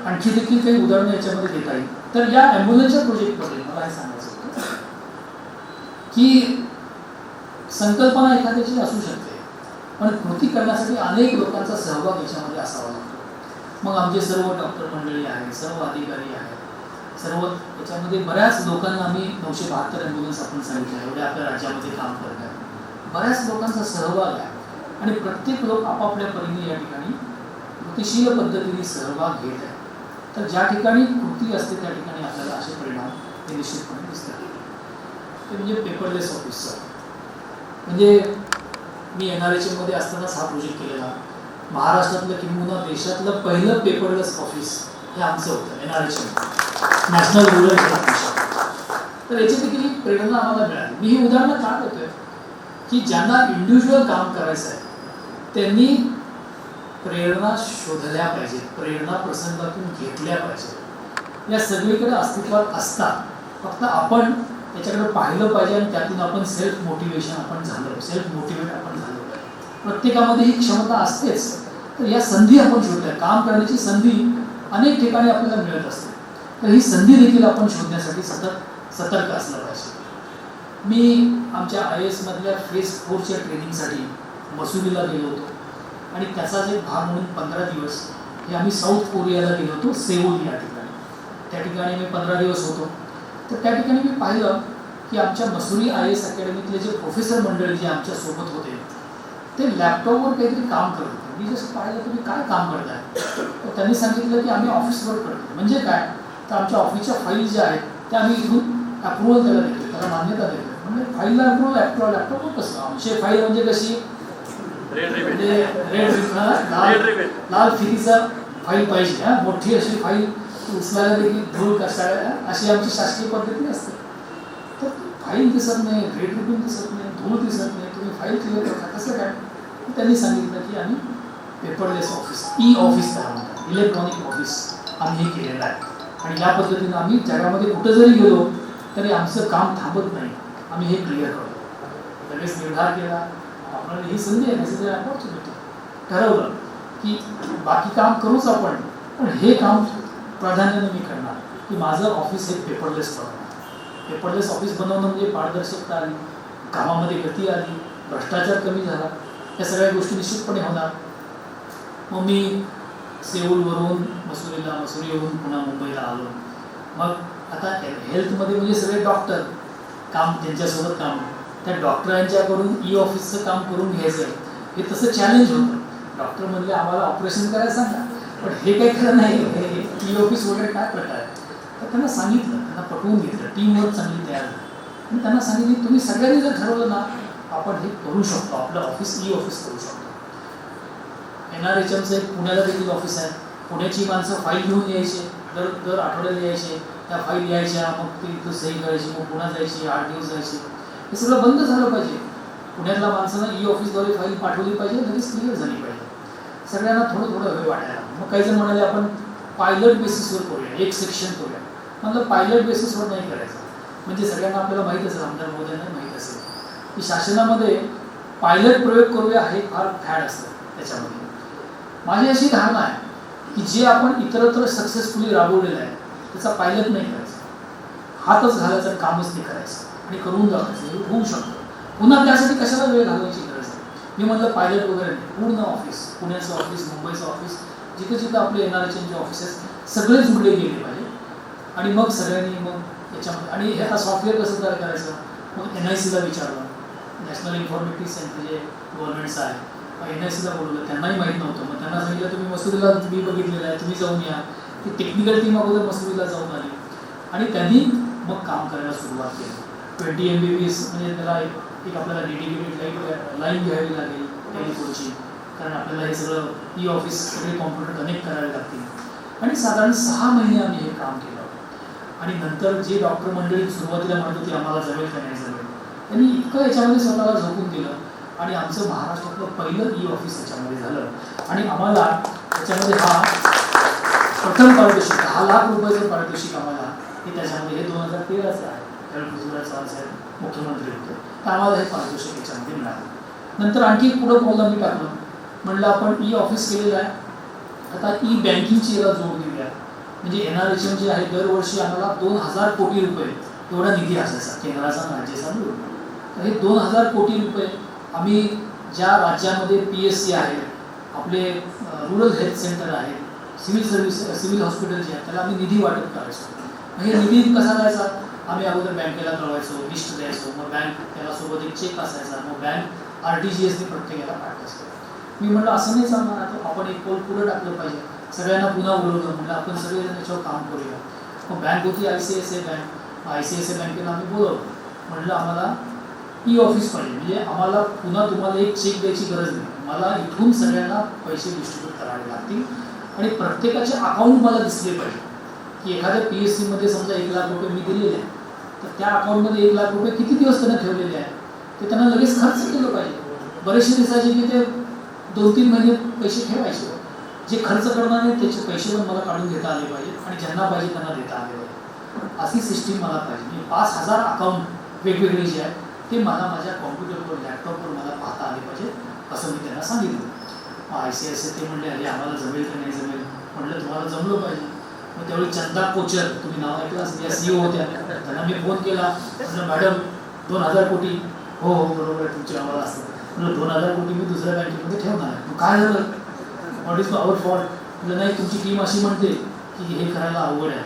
आणखी देखील काही उदाहरणं याच्यामध्ये देता येईल. तर या ॲम्ब्युलन्सच्या प्रोजेक्टमध्ये मला हे सांगायचं होतं की संकल्पना एखाद्याची असू शकते, पण कृती करण्यासाठी अनेक लोकांचा सहभाग याच्यामध्ये असावा लागतो. मग आमचे सर्व डॉक्टर मंडळी आहेत, सर्व अधिकारी आहेत, सर्व याच्यामध्ये बऱ्याच लोकांना आम्ही 972 ॲम्ब्युलन्स आपण सांगितलं एवढ्या आपल्या राज्यामध्ये काम करत आहे. बऱ्याच लोकांचा सहभाग आहे आणि प्रत्येक लोक आपापल्या परीने या ठिकाणी कृतिशील पद्धतीने सहभाग घेत आहे. तर ज्या ठिकाणी कृती असते त्या ठिकाणी आपल्याला असे परिणाम हे निश्चितपणे दिसतात. ते म्हणजे पेपरलेस ऑफिसचं, म्हणजे मी NRHM मध्ये असतानाच हा प्रोजेक्ट केलेला. महाराष्ट्रातलं किंवा देशातलं पहिलं पेपरलेस ऑफिस हे आमचं होतं, NRHM, national rural health mission. तर याची देखील एक प्रेरणा आम्हाला मिळाली. मी ही उदाहरणं का देतोय की ज्यांना इंडिव्हिज्युअल काम करायचं आहे त्यांनी प्रेरणा शोधल्या पाहिजेत, प्रेरणा प्रसंगातून घेतल्या पाहिजेत. या सगळीकडे अस्तित्वात असतात, फक्त आपण त्याच्याकडे पाहिलं पाहिजे आणि त्यातून आपण सेल्फ मोटिवेट आपण झालो पाहिजे. प्रत्येकामध्ये ही क्षमता असतेच. तर या संधी आपण शोधल्या, काम करण्याची संधी अनेक ठिकाणी आपल्याला मिळत असते. तर ही संधी देखील आपण शोधण्यासाठी सतर्क असलं पाहिजे. मी आमच्या IAS मधल्या फेज 4च्या ट्रेनिंगसाठी मसुरीला गेलो होतो आणि त्याचाच एक भाग म्हणून 15 दिवस हे आम्ही साऊथ कोरियाला गेलो होतो, सेऊल या ठिकाणी. त्या ठिकाणी मी 15 दिवस होतो. तर त्या ठिकाणी मी पाहिलं की आमच्या मसुरी IAS अकॅडमीतले जे प्रोफेसर मंडळी जे आमच्या सोबत होते ते लॅपटॉपवर काहीतरी काम करत होते. मी जसं पाहिलं तुम्ही काय काम करताय, तर त्यांनी सांगितलं की आम्ही ऑफिस वर्क करतो. म्हणजे काय, तर आमच्या ऑफिसच्या फाईल ज्या आहेत त्या आम्ही इथून अप्रुव्हल त्याला देतो, त्याला मान्यता देतो. म्हणजे फाईलला अप्रुव्हल लॅपटॉप कसं, आमची फाईल म्हणजे कशी लाल फितीचा फाईल पाहिजे, मोठी अशी फाईल उचलायला देखील धूळ कसाळ्या अशी आमची शासकीय पद्धती असते. तर फाईल दिसत नाही, रेड रिबन दिसत नाही, धूळ दिसत नाही, तुम्ही फाईल क्लिअर करता कसं काय. त्यांनी सांगितलं की आम्ही पेपरलेस ऑफिस, ई ऑफिस त्याला म्हणतात, इलेक्ट्रॉनिक ऑफिस आम्ही हे केलेलं आहे. आणि या पद्धतीनं आम्ही जगामध्ये कुठं जरी गेलो तरी आमचं काम थांबत नाही, आम्ही हे क्लिअर करतो. लगेच निर्धार केला, आपल्याला ही संधी आहे, अपॉर्च्युनिटी ठरवलं की बाकी काम करूच आपण, पण हे काम प्राधान्याने मी करणार की माझं ऑफिस हे पेपरलेस बनवणार. पेपरलेस ऑफिस बनवणं म्हणजे पारदर्शकता आली, कामामध्ये गती आली, भ्रष्टाचार कमी झाला, या सगळ्या गोष्टी निश्चितपणे होणार. मग मी सेऊलवरून मसुरीहून पुन्हा मुंबईला आलो. मग आता हेल्थमध्ये म्हणजे सगळे डॉक्टर, काम त्यांच्यासोबत काम, त्या डॉक्टरांच्याकडून ई ऑफिसचं काम करून घ्यायचं हे तसं चॅलेंज होतं. डॉक्टर म्हणले आम्हाला ऑपरेशन करायला सांगा, पण हे काही खरं नाही, हे ई ऑफिस वगैरे काय प्रकार आहे. तर त्यांना सांगितलं, त्यांना पटवून घेतलं, टीमवर्क चांगली तयार झाली आणि त्यांना सांगितलं तुम्ही सगळ्यांनी जर ठरवलं ना आपण हे करू शकतो, आपलं ऑफिस ई ऑफिस करू शकतो. NRHMचं एक पुण्याला देखील ऑफिस आहे. पुण्याची माणसं फाईल घेऊन यायचे, दर आठवड्याला यायचे, त्या फाईल यायच्या, मग ती इथं सही करायची, मग पुन्हा जायची, 8 दिवस जायची. हे सगळं बंद झालं पाहिजे. पुण्यातल्या माणसांना ई ऑफिसद्वारे फाईल पाठवली पाहिजे, लगेच क्लिअर झाली पाहिजे. सगळ्यांना थोडं वेळ वाटायला. मग काही जण म्हणाले आपण पायलट बेसिसवर करूया, एक सेक्शन करूया. म्हणलं पायलट बेसिसवर नाही करायचं. म्हणजे सगळ्यांना आपल्याला माहीत असेल, आमदार महोदयांना माहीत असेल की शासनामध्ये पायलट प्रयोग करूया हे फार फॅड असतं. त्याच्यामध्ये माझी अशी धारणा आहे की जे आपण इतरत्र सक्सेसफुली राबवलेलं आहे त्याचा पायलट नाही करायचं, हातच घालायचं, कामच ते करायचं आणि करून जायचं. हे होऊ शकतं. पुन्हा त्यासाठी कशाला वेळ घालवायची गरज आहे. मी म्हटलं पायलट वगैरे नाही, पूर्ण ऑफिस, पुण्याचं ऑफिस, मुंबईचं ऑफिस, जिथं जिथं आपले NRHMचे ऑफिस आहेत सगळे जुळले गेले पाहिजे. आणि मग सगळ्यांनी मग याच्यामध्ये, आणि हे आता सॉफ्टवेअर कसं तयार करायचं, मग NICला विचारलं, नॅशनल इन्फॉर्मेटिक्स सेंटर जे गव्हर्नमेंटचं आहे, NICला बोलवलं, त्यांनाही माहीत नव्हतं. मग त्यांना सांगितलं तुम्ही मसुरीला मी बघितलेलं आहे, तुम्ही जाऊन या. ती टेक्निकल टीम अगोदर मसुरीला जाऊन आली आणि त्यांनी मग काम करायला सुरुवात केली. 20 MBPS म्हणजे त्याला एक आपल्याला डेडिकेटेड लाईन घ्यावी लागेल टेलिफोनची, कारण आपल्याला हे सगळं ई ऑफिस सगळे कॉम्प्युटर कनेक्ट करावे लागतील. आणि साधारण 6 महिने आम्ही हे काम केलं. आणि नंतर जे डॉक्टर मंडळी सुरुवातीला म्हणत होती आम्हाला जमेल का नाही जमेल, त्यांनी इतकं याच्यामध्ये स्वतःला झोकून दिलं आणि आमचं महाराष्ट्रातलं पहिलं ई ऑफिस याच्यामध्ये झालं. आणि आम्हाला त्याच्यामध्ये हा प्रथम पारितोषिक 10 लाख रुपयाचं पारितोषिक आम्हाला हे त्याच्यामध्ये, हे 2013चं आहे, त्यावेळी पृथ्वीराज चव्हाण साहेब मुख्यमंत्री होते, तर आम्हाला हे पारितोषिक याच्यामध्ये मिळालं. नंतर आणखी एक पुढं पावलं मी टाकलं, म्हणलं आपण ई ऑफिस केलेलं आहे, आता ई बँकिंगची याला जोड देऊया. म्हणजे NRHM जे आहे दरवर्षी आम्हाला 2000 कोटी रुपये एवढा निधी असायचा केंद्राचा आणि राज्याचा मिळून. तर हे 2000 कोटी रुपये आम्ही ज्या राज्यामध्ये PSC आहे, आपले रुरल हेल्थ सेंटर आहे, सिव्हिल हॉस्पिटल जे आहे त्याला आम्ही निधी वाटप करायचो. हे निधी कसा द्यायचा, आम्ही अगोदर बँकेला कळवायचो, लिस्ट द्यायचो, मग बँक त्याला सोबत एक चेक असायचा, मग बँक RTGS प्रत्येकाला पाठवायचं. मी म्हटलं असं नाही चालणार, आता आपण एक पोल पुढं टाकलं पाहिजे. सगळ्यांना पुन्हा बोलवलं, म्हटलं आपण सगळेजण याच्यावर काम करूया. मग बँक होती ICICI बँक, ICICI बँकेला आम्ही बोलवलं, म्हटलं आम्हाला ई ऑफिस पाहिजे, म्हणजे आम्हाला पुन्हा तुम्हाला एक चेक द्यायची गरज नाही, मला इथून सगळ्यांना पैसे डिस्ट्रीब्यूट करावे लागतील आणि प्रत्येकाचे अकाउंट मला दिसले पाहिजे की एखाद्या PSC मध्ये समजा 1 लाख रुपये मी दिलेले आहे, तर त्या अकाउंटमध्ये 1 लाख रुपये किती दिवस त्यांना ठेवलेले आहे ते त्यांना लगेच खर्च केलं पाहिजे. बरेचसे दिसायचे की ते 2-3 महिने पैसे ठेवायचे, जे खर्च करणार नाही त्याचे पैसे पण मला काढून घेता आले पाहिजे आणि ज्यांना पाहिजे त्यांना देता आले पाहिजे. अशी सिस्टीम मला पाहिजे. 5000 अकाउंट वेगवेगळे जे आहेत ते मला माझ्या कॉम्प्युटरवर, लॅपटॉपवर मला पाहता आले पाहिजे, असं मी त्यांना सांगितलं. मग ICICI ते म्हणले अरे आम्हाला जमेल का नाही जमेल, म्हटलं तुम्हाला जमलं पाहिजे. मग त्यावेळी चंदा कोचर, तुम्ही नाव ऐकलं असेल, या CEO होत्या, त्यांना मी फोन केला, म्हटलं मॅडम 2000 कोटी, हो हो बरोबर आहे तुमची आम्हाला असतं, म्हटलं 2000 कोटी मी दुसऱ्या बँकेमध्ये ठेवणार आहे. मग काय झालं, व्हॉट इज आवर फॉल्ट, म्हटलं नाही तुमची टीम अशी म्हणते की हे करायला अवघड आहे.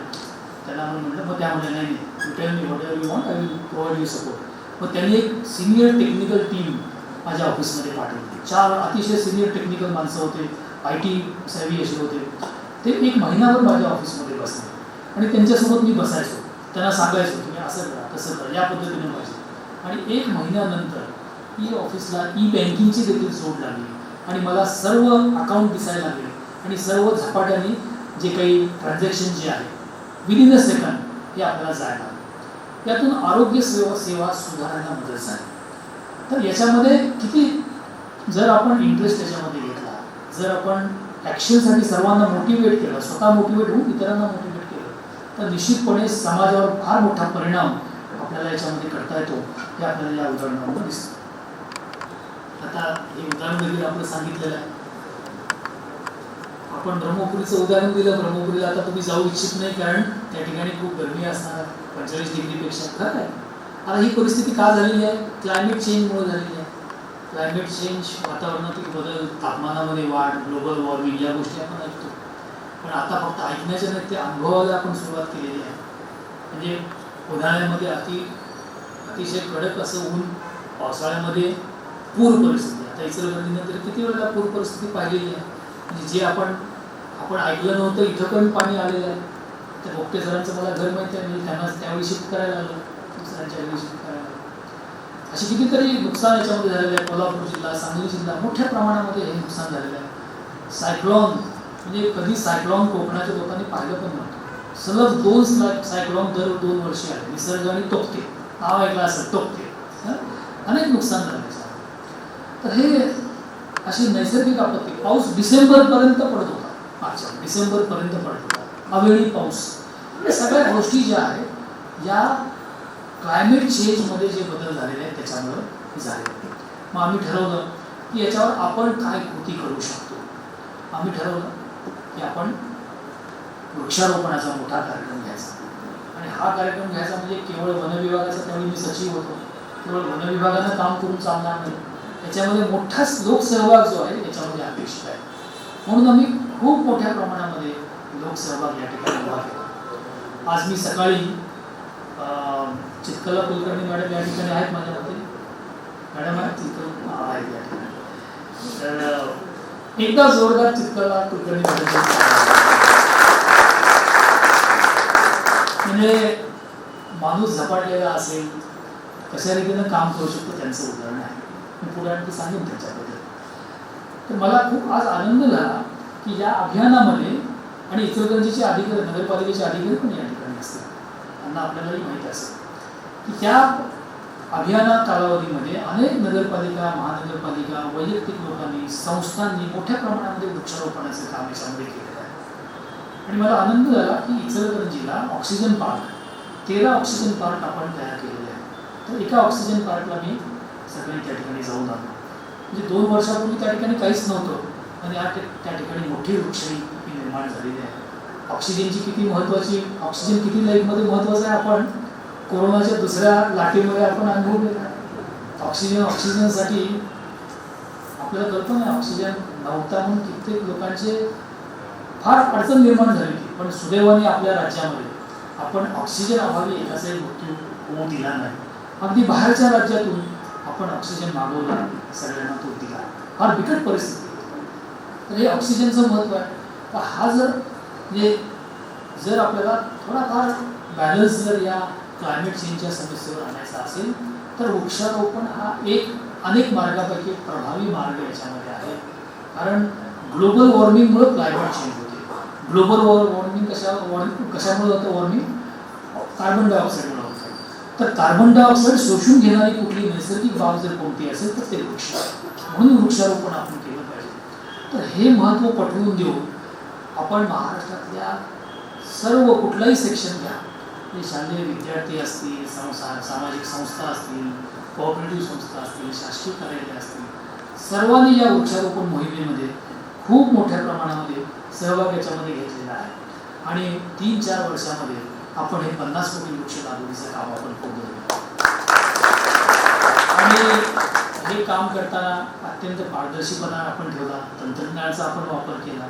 त्यांना म्हटलं, मग त्या म्हणले नाही you tell me what ever you want, I will provide you support. मग त्यांनी एक सिनियर टेक्निकल टीम माझ्या ऑफिसमध्ये पाठवली. 4 अतिशय सिनियर टेक्निकल माणसं होते, IT सेवी असे होते. ते एक महिनाभर माझ्या ऑफिसमध्ये बसले आणि त्यांच्यासोबत मी बसायचो, त्यांना सांगायचो तुम्ही असं करा तसं करा, या पद्धतीने पाहिजे. आणि 1 महिन्यानंतर ई ऑफिसला बँकिंगची देखील जोड लागली आणि मला सर्व अकाउंट दिसायला लागले आणि सर्व झपाट्याने जे काही ट्रान्झॅक्शन जे आहे विदिन अ सेकंड हे आपल्याला जायला लागलं. यातून आरोग्य सेवा सुधारायला मदत झाली. तर याच्यामध्ये किती जर आपण इंटरेस्ट त्याच्यामध्ये घेतला, जर आपण ॲक्शनसाठी सर्वांना मोटिवेट केलं, स्वतः मोटिवेट होऊन इतरांना मोटिवेट केलं, तर निश्चितपणे समाजावर फार मोठा परिणाम आपल्याला याच्यामध्ये करता येतो. हे आपल्याला या उदाहरणामध्ये दिसतं. आता हे उदाहरण देखील आपलं सांगितलेलं आहे. आपण ब्रह्मपुरीचं उदाहरण दिलं. ब्रह्मपुरीला आता तुम्ही जाऊ इच्छित नाही, कारण त्या ठिकाणी खूप गरमी असणार, 45 डिग्रीपेक्षा. खरं आहे. आता ही परिस्थिती का झालेली आहे? क्लायमेट चेंजमुळे झालेली आहे. क्लायमेट चेंज, वातावरणातील बदल, तापमानामध्ये वाढ, ग्लोबल वॉर्मिंग या गोष्टी आपण ऐकतो. पण आता फक्त ऐकण्याच्या नाही, ते अनुभवायला आपण सुरुवात केलेली आहे. म्हणजे उन्हाळ्यामध्ये अतिशय कडक असं ऊन, पावसाळ्यामध्ये पूर परिस्थिती. आता इचलकरंजीनंतर किती वेळेला पूर परिस्थिती पाहिलेली आहे. म्हणजे जे आपण ऐकलं नव्हतं, इथं पण पाणी आलेलं आहे. त्या भोगटे सरांचं मला घर माहिती आहे, मी त्यांना त्यावेळी शिफ्ट करायला आलो, दुसऱ्यांच्या वेळी शिफ्ट करायला आलो. अशी कितीतरी नुकसान याच्यामध्ये झालेलं आहे. कोल्हापूर जिल्हा, सांगली जिल्हा मोठ्या प्रमाणामध्ये हे नुकसान झालेलं आहे. सायक्लॉन, म्हणजे कधी सायक्लॉन कोकणाच्या लोकांनी पाहिलं पण नव्हतं. सलग 2 सायक्लॉन दर 2 वर्षे आले. निसर्ग आणि तोक्ते, नाव ऐकलं असेल, तोक्ते. अनेक नुकसान झाले. तर हे अशी नैसर्गिक आपत्ती. पाऊस डिसेंबरपर्यंत पडत होता, मागच्या डिसेंबरपर्यंत पडत होता, अवेळी पाऊस. या सगळ्या गोष्टी ज्या आहेत या क्लायमेट चेंजमध्ये जे बदल झालेले आहेत त्याच्यामुळे झाले. मग आम्ही ठरवलं की याच्यावर आपण काय कृती करू शकतो. आम्ही ठरवलं की आपण वृक्षारोपणाचा मोठा कार्यक्रम घ्यायचा. आणि हा कार्यक्रम घ्यायचा म्हणजे केवळ वनविभागाचा, त्यावेळी मी सचिव होतो, केवळ वनविभागानं काम करून चालणार नाही, याच्यामध्ये मोठा लोकसहभाग जो आहे याच्यामध्ये अपेक्षित आहे. म्हणून आम्ही खूप मोठ्या प्रमाणामध्ये लोकसहभाग या ठिकाणी उभा केला. आज मी सकाळी चित्कला कुलकर्णी मॅडम या ठिकाणी आहेत माझ्या मते. मॅडम आहेत चित्कला आहेत या ठिकाणी. तर एकदा जोरदार चित्कला कुलकर्णी मॅडम. म्हणजे माणूस झपाटलेला असेल, कशा रीतीनं काम करू शकतो त्यांचं उदाहरण आहे. मी पुढे आणखी सांगेन त्याच्याबद्दल. तर मला खूप आज आनंद झाला की या अभियानामध्ये, आणि इचलकरंजीचे अधिकारी, नगरपालिकेचे अधिकारी पण या ठिकाणी असतात, त्यांना आपल्यालाही माहीत असेल की त्या अभियाना कालावधीमध्ये अनेक नगरपालिका, महानगरपालिका, वैयक्तिक लोकांनी, संस्थांनी मोठ्या प्रमाणामध्ये वृक्षारोपणाचं काम याच्यामध्ये केलेलं आहे. आणि मला आनंद झाला की इचलकरंजीला ऑक्सिजन पार्क, 13 ऑक्सिजन पार्क आपण तयार केलेले आहेत. तर एका ऑक्सिजन पार्कला मी सगळे त्या ठिकाणी जाऊन आलो. म्हणजे 2 वर्षापूर्वी त्या ठिकाणी काहीच नव्हतं आणि त्या ठिकाणी मोठी वृक्षारोपण निर्माण झालेली आहे. ऑक्सिजनची किती महत्त्वाची, ऑक्सिजन किती लाईफमध्ये महत्त्वाचं आहे आपण कोरोनाच्या दुसऱ्या लाटेमध्ये आपण अनुभवलेलं. ऑक्सिजनसाठी आपल्याला कल्पना आहे, ऑक्सिजन नव्हता म्हणून कित्येक लोकांचे फार अडचण निर्माण झाली होती. पण सुदैवाने आपल्या राज्यामध्ये आपण ऑक्सिजन अभावी एकाचाही मृत्यू होऊ दिला नाही. अगदी बाहेरच्या राज्यातून आपण ऑक्सिजन मागवला, सगळ्यांना तो दिला. फार बिकट परिस्थिती. तर हे ऑक्सिजनचं महत्त्व आहे. तर हा जर आपल्याला थोडाफार बॅलन्स जर या क्लायमेट चेंजच्या समस्येवर आणायचा असेल तर वृक्षारोपण हा अनेक मार्गापैकी प्रभावी मार्ग याच्यामध्ये आहे. कारण ग्लोबल वॉर्मिंगमुळे क्लायमेट चेंज होते. ग्लोबल वॉर्मिंग कशामुळे होतं? वॉर्मिंग कार्बन डायऑक्साईडमुळे होतं. तर कार्बन डायऑक्साईड शोषून घेणारी कुठली नैसर्गिक बाब जर कोणती असेल तर ते वृक्ष. म्हणून वृक्षारोपण आपण केलं पाहिजे. तर हे महत्त्व पटवून देऊन आपण महाराष्ट्रातल्या सर्व कुठलाही सेक्शन घ्या, ते शालेय विद्यार्थी असतील, सामाजिक संस्था असतील, कोऑपरेटिव्ह संस्था असतील, शासकीय कार्यालय असतील, सर्वांनी या वृक्षारोपण मोहिमेमध्ये खूप मोठ्या प्रमाणामध्ये सहभाग याच्यामध्ये घेतलेला आहे. आणि 3-4 वर्षामध्ये आपण हे 50 कोटी वृक्ष लागवडीचं काम आपण पूर्ण केलं. आणि हे काम करताना अत्यंत पारदर्शीपणा आपण ठेवला, तंत्रज्ञानाचा आपण वापर केला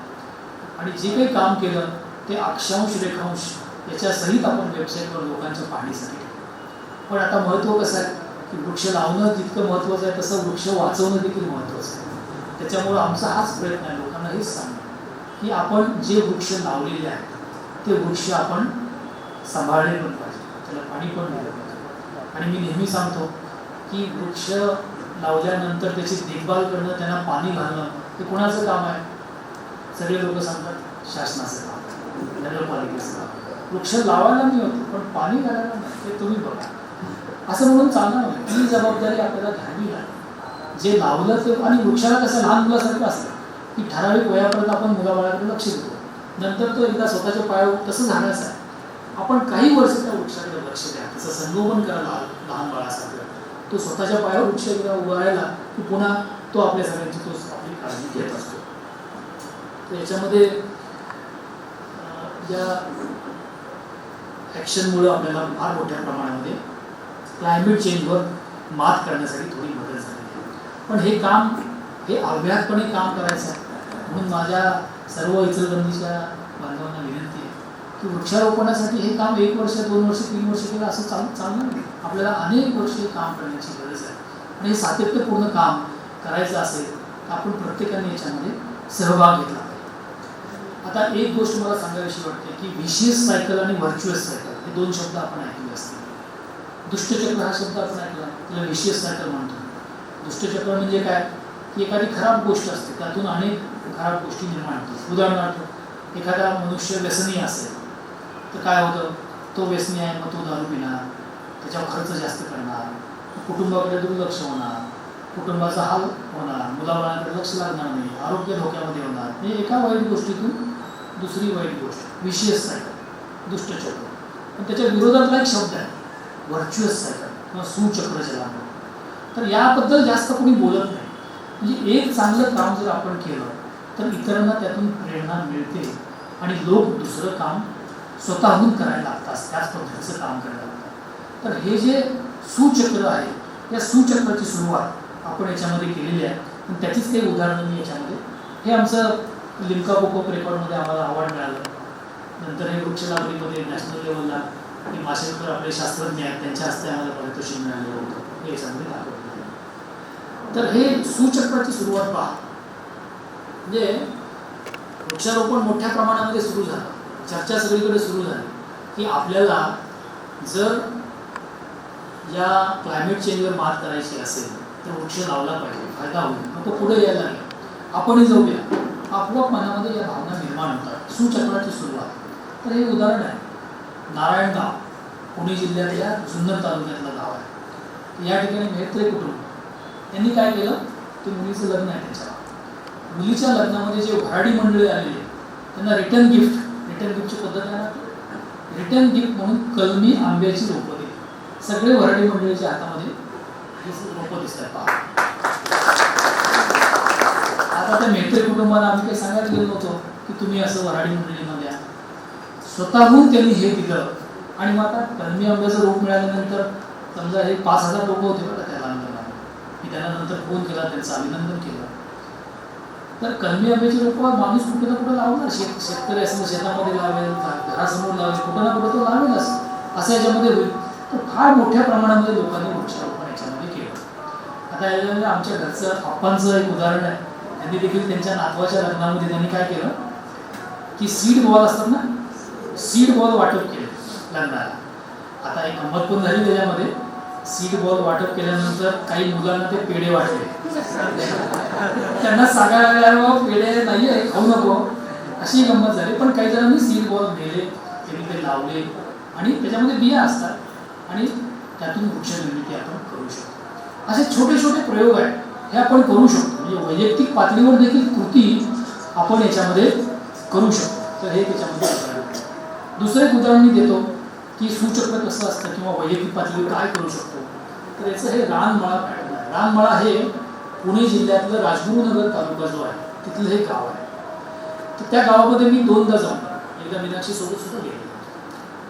आणि जे काही काम केलं ते अक्षांश रेखांश याच्या सहित आपण वेबसाईटवर लोकांच्या पाहणीसाठी ठेवलं. पण आता महत्त्व कसं आहे की वृक्ष लावणं जितकं महत्त्वाचं आहे तसं वृक्ष वाचवणं देखील महत्त्वाचं आहे. त्याच्यामुळं आमचा हाच प्रयत्न आहे लोकांना हेच सांगणं की आपण जे वृक्ष लावलेले आहेत ते वृक्ष आपण सांभाळले पण पाहिजे, त्याला पाणी पण दिलं पाहिजे. आणि मी नेहमी सांगतो की वृक्ष लावल्यानंतर त्याची देखभाल करणं, त्यांना पाणी घालणं हे कोणाचं काम आहे? सगळे लोक सांगतात शासनाचं काम, नगरपालिकेचं काम. वृक्ष लावायला मी होतो पण पाणी घालायला नाही, ते तुम्ही बघा. असं म्हणून चालणार नाही. ही जबाबदारी आपल्याला घ्यावी लागेल. जे लावलं ते, आणि वृक्षाला कसं लहान मुलासारखं असतं की ठराविक वयापर्यंत आपण मुलाबाळाकडे लक्ष देतो, नंतर तो एकदा स्वतःच्या पायावर, तसं झाल्याचं आहे. आपण काही वर्ष त्या वृक्षाकडे लक्ष द्या, त्याचं संगोपन करायला लहान बाळासारखं. तो स्वतःच्या पायावर वृक्ष उभा राहिला की पुन्हा तो आपल्या सगळ्यांची तो आपली काळजी घेत असतो. तर याच्यामध्ये या ॲक्शनमुळं आपल्याला फार मोठ्या प्रमाणामध्ये क्लायमेट चेंजवर मात करण्यासाठी थोडी मदत झाली आहे. पण हे काम हे अव्याहतपणे काम करायचं आहे. म्हणून माझ्या सर्व इचलकरंजीच्या बांधवांना विनंती आहे की वृक्षारोपणासाठी हे काम 1 वर्ष 2 वर्ष 3 वर्ष केलं असं चालणार नाही. आपल्याला अनेक वर्ष हे काम करण्याची गरज आहे. आणि हे सातत्यपूर्ण काम करायचं असेल तर आपण प्रत्येकाने याच्यामध्ये सहभाग घेतला पाहिजे. आता एक गोष्ट मला सांगावीशी वाटते की विशियस सायकल आणि व्हर्च्युअस सायकल हे 2 शब्द आपण ऐकले असतील. दुष्टचक्र हा शब्द आपण ऐकला, त्याला विशियस सायकल म्हणतो. दुष्टचक्र म्हणजे काय की एखादी खराब गोष्ट असते, त्यातून अनेक खराब गोष्टी निर्माण होतात. उदाहरणार्थ एखादा मनुष्य व्यसनी असेल तर काय होतं, तो व्यसनी आहे मग तो दारू पिणार, त्याच्यावर खर्च जास्त करणार, कुटुंबाकडे दुर्लक्ष होणार, कुटुंबाचा हाल होणार, मुलाबाळांकडे लक्ष लागणार नाही, आरोग्य धोक्यामध्ये होणार. म्हणजे एका वाईट गोष्टीतून दुसरी वाईट गोष्ट, विशियस सायकल, दुष्टचक्र. पण त्याच्या विरोधातला एक शब्द आहे व्हर्च्युअस सायकल किंवा सुचक्र ज्याला म्हणतात. तर याबद्दल जास्त कोणी बोलत नाही. म्हणजे एक चांगलं काम जर आपण केलं तर इतरांना त्यातून प्रेरणा मिळते आणि लोक दुसरं काम स्वतःहून करायला लागतात, त्याच पद्धतीचं काम करायला लागतात. तर हे जे सुचक्र आहे, या सुचक्राची सुरुवात आपण याच्यामध्ये केलेली आहे. आणि त्याचीच काही उदाहरणं मी याच्यामध्ये, हे आमचं लिम्का बुक ऑफ रेकॉर्डमध्ये आम्हाला अवॉर्ड मिळालं. नंतर हे वृक्ष लागवडीमध्ये नॅशनल लेवलला हे माशेलकर आपले शास्त्रज्ञ आहेत, त्यांच्या हस्ते आम्हाला पारितोषिक मिळालेलं होतं, हे याच्यामध्ये दाखवलं. तर हे सुचक्राची सुरुवात पहा. म्हणजे वृक्षारोपण मोठ्या प्रमाणामध्ये सुरू झालं, चर्चा सगळीकडे सुरू झाली की आपल्याला जर या क्लायमेट चेंजवर मात करायची असेल तर वृक्ष लावला पाहिजे, फायदा होईल. मग तो पुढे यायला लागला, आपणही जाऊया. आपोआप मनामध्ये या भावना निर्माण होतात. सुचक्राची सुरुवात. तर हे उदाहरण आहे नारायणगाव, पुणे जिल्ह्यातल्या जुन्नर तालुक्यातलं गाव आहे. या ठिकाणी मेहत्रे कुटुंब त्यांनी काय केलं, ते मुलीचं लग्न आहे त्यांच्या, मुलीच्या लग्नामध्ये जे भराडी मंडळी आलेले त्यांना रिटर्न गिफ्टची पद्धत आहे ना, रिटर्न गिफ्ट म्हणून कलमी आंब्याची रोपं दिली. सगळे भराडी मंडळीच्या हातामध्ये रोपं दिसतात पहा. आता त्या मेहत्रे कुटुंबाला आम्ही काही सांगायला गेलो नव्हतो की तुम्ही असं वऱ्हाडी मंडळींना द्या, स्वतःहून त्यांनी हे दिलं. आणि मग आता कलमी आंब्याचं रोप मिळाल्यानंतर समजा हे 5,000 लोक होते बघा त्या लग्नाला, मी त्यांना नंतर फोन केला, त्यांचं अभिनंदन केलं. तर कलमी आंब्याची रोपं माणूस कुठे ना कुठे लावणार, शेतकरी असेल शेतामध्ये लावेल, घरासमोर लावेल, कुठं ना कुठं तो लावेलच, असं याच्यामध्ये होईल. तर फार मोठ्या प्रमाणामध्ये लोकांनी वृक्षारोपण याच्यामध्ये केलं. आता याच्यामध्ये आमच्या घरचं आप्पांचं एक उदाहरण आहे. त्यांनी देखील त्यांच्या नातवाच्या लग्नामध्ये त्यांनी काय केलं की सीड बॉल असतात ना, सीड बॉल वाटप केले लग्नाला. आता एक गंमत पण झाली त्याच्यामध्ये. सीड बॉल वाटप केल्यानंतर काही मुलांना ते पेढे वाटले. त्यांना सांगायला पेढे नाही आहे, खाऊ नको, अशी गंमत झाली. पण काही जणांनी सीड बॉल नेले, त्यांनी ते लावले आणि त्याच्यामध्ये बिया असतात आणि त्यातून वृक्ष निर्मिती आपण करू शकतो. असे छोटे छोटे प्रयोग आहेत, हे आपण करू शकतो. म्हणजे वैयक्तिक पातळीवर देखील कृती आपण याच्यामध्ये करू शकतो. तर हे त्याच्यामध्ये उदाहरण. दुसरं एक उदाहरण मी देतो की सुचक्र कसं असतं किंवा वैयक्तिक पातळीवर काय करू शकतो. तर याचं हे रानमळा पॅटर्न आहे. रानमळा हे पुणे जिल्ह्यातलं राजगुरुनगर तालुका जो आहे तिथलं हे गाव आहे. तर त्या गावामध्ये मी 2दा जाऊन, एकदा मीनाक्षी सोबत सुद्धा गेले.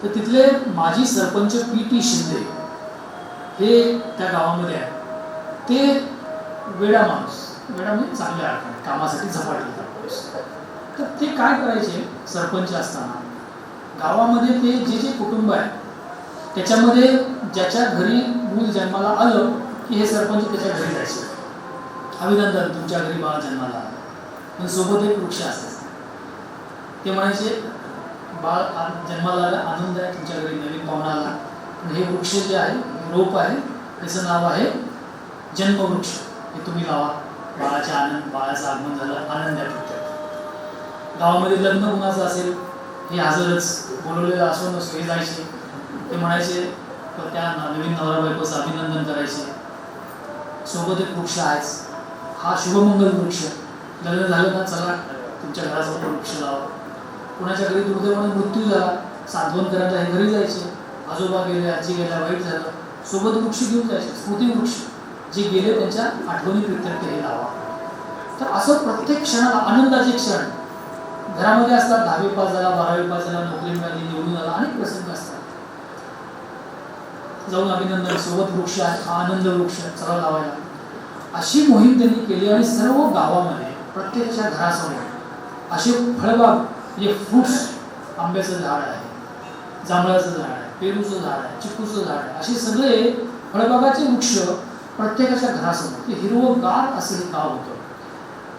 तर तिथले माजी सरपंच PT शिंदे हे त्या गावामध्ये आहे. ते वेडा माणूस, वेडा म्हणजे चांगल्या अर्थाने कामासाठी झपाटलेला माणूस. तर ते काय करायचे, सरपंच असताना गावामध्ये ते जे जे कुटुंब आहे त्याच्यामध्ये ज्याच्या घरी मूल जन्माला आलं की हे सरपंच त्याच्या घरी जायचे, अभिनंदन तुमच्या घरी बाळ जन्माला आलं, पण सोबत एक वृक्ष असायचा. ते म्हणायचे बाळ जन्माला आलं, आनंद आहे, तुमच्या घरी नवीन पाहुणा आला, पण हे वृक्ष जे आहे रोप आहे त्याचं नाव आहे जन्मवृक्ष, हे तुम्ही लावा. बाळाच्या बाळाचं आगमन झालं, आनंद आहे. गावामध्ये लग्न कुणाचं असेल हे हजरच, बोलवलेलं असो नसो हे जायचे. ते म्हणायचे त्या नवीन नवरा बायकोचं अभिनंदन करायचे. सोबत एक वृक्ष आहेच, हा शुभमंगल वृक्ष, लग्न झालं ना चला तुमच्या घरासमोर वृक्ष लावा. कुणाच्या घरी दुर्दैवाने मृत्यू झाला, सांत्वन करायला हे घरी जायचे. आजोबा गेले, आजी गेल्या, वाईट झालं, सोबत वृक्ष घेऊन जायचे, स्मृती वृक्ष, जे गेले त्यांच्या आठवणी प्रित्यर्थ हे लावा. तर असं प्रत्येक क्षणाला आनंदाचे क्षण घरामध्ये असतात. 10वी पास झाला, 12वी पास झाला, नोकरी मिळाली, निवडून आला, अनेक प्रसंग असतात. जाऊन अभिनंदन, सोबत वृक्ष आहे, हा आनंद वृक्ष, चला लावायला. अशी मोहीम त्यांनी केली आणि सर्व गावामध्ये प्रत्येकाच्या घरासमोर असे फळबाग, म्हणजे फ्रुट्स, आंब्याचं झाड आहे, जांभळाचं झाड आहे, पेरूचं झाड आहे, चिक्कूचं झाड आहे, असे सगळे फळबागाचे वृक्ष प्रत्येकाच्या घरासमोर, ते हिरवंगार असं हे गाव होतं.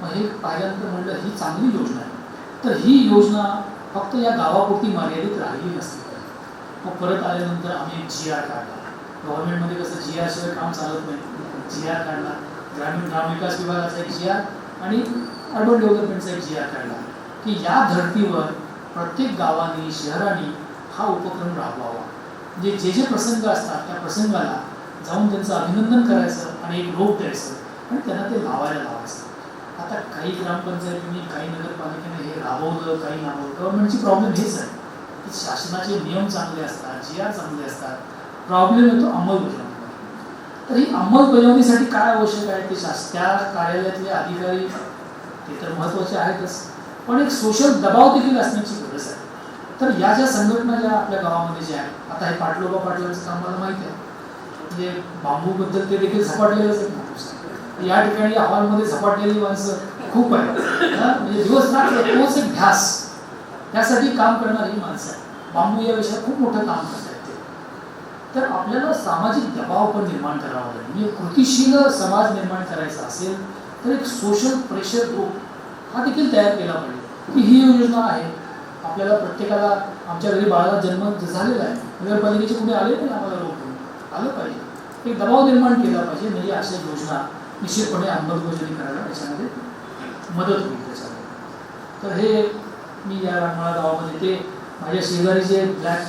मग हे पाहिल्यानंतर म्हणलं ही चांगली योजना आहे. तर ही योजना फक्त या गावापुरती मर्यादित राहिली नसते. मग परत आल्यानंतर आम्ही एक GR काढला. गव्हर्नमेंटमध्ये कसं GR शिवाय काम चालत नाही, GR काढला. ग्रामविकास विभागाचा एक GR आणि अर्बन डेव्हलपमेंटचा एक GR काढला की या धर्तीवर प्रत्येक गावाने, शहराने हा उपक्रम राबवावा. म्हणजे जे जे प्रसंग असतात त्या प्रसंगाला जाऊन त्यांचं अभिनंदन करायचं आणि एक रोप द्यायचं आणि त्यांना ते लावायला लावायचं. आता काही ग्रामपंचायतींनी, काही नगरपालिकेने हे राबवलं, काही राबवलं. गव्हर्नमेंटची प्रॉब्लेम हेच आहे की शासनाचे नियम चांगले असतात, GR चांगले असतात, प्रॉब्लेम येतो अंमलबजावणी. तर ही अंमलबजावणीसाठी काय आवश्यक आहे ते त्या कार्यालयातले अधिकारी ते तर महत्त्वाचे आहेतच, पण एक सोशल दबाव देखील असण्याची गरज आहे. तर या ज्या संघटना ज्या आपल्या गावामध्ये ज्या आहेत, आता हे पाटलोबा पाटलांचं काम मला माहिती आहे, म्हणजे बांबूबद्दल ते देखील झपाटलेलंच आहे. या ठिकाणी या हॉलमध्ये झपाटलेली माणसं खूप आहे, म्हणजे दिवस रात्र तोच एक ध्यास, त्यासाठी काम करणारी माणसं आहे. बांबू या विषयात खूप मोठं काम करतात ते. तर आपल्याला सामाजिक दबाव पण निर्माण करावा लागेल. म्हणजे कृतीशील समाज निर्माण करायचा असेल तर एक सोशल प्रेशर ग्रुप हा देखील तयार केला पाहिजे की ही योजना आहे, आपल्याला प्रत्येकाला, आमच्या घरी बाळाला जन्म झालेला आहे, नगरपालिकेचे कुठे आले नाही, आम्हाला रोख आलं पाहिजे, एक दबाव निर्माण केला पाहिजे. म्हणजे अशा योजना निश्चितपणे अंमलबजावणी करायला त्याच्यामध्ये मदत होईल त्याच्यामध्ये. तर हे मी या रानमाळा गावामध्ये ते माझ्या शेजारी जे ब्लॅक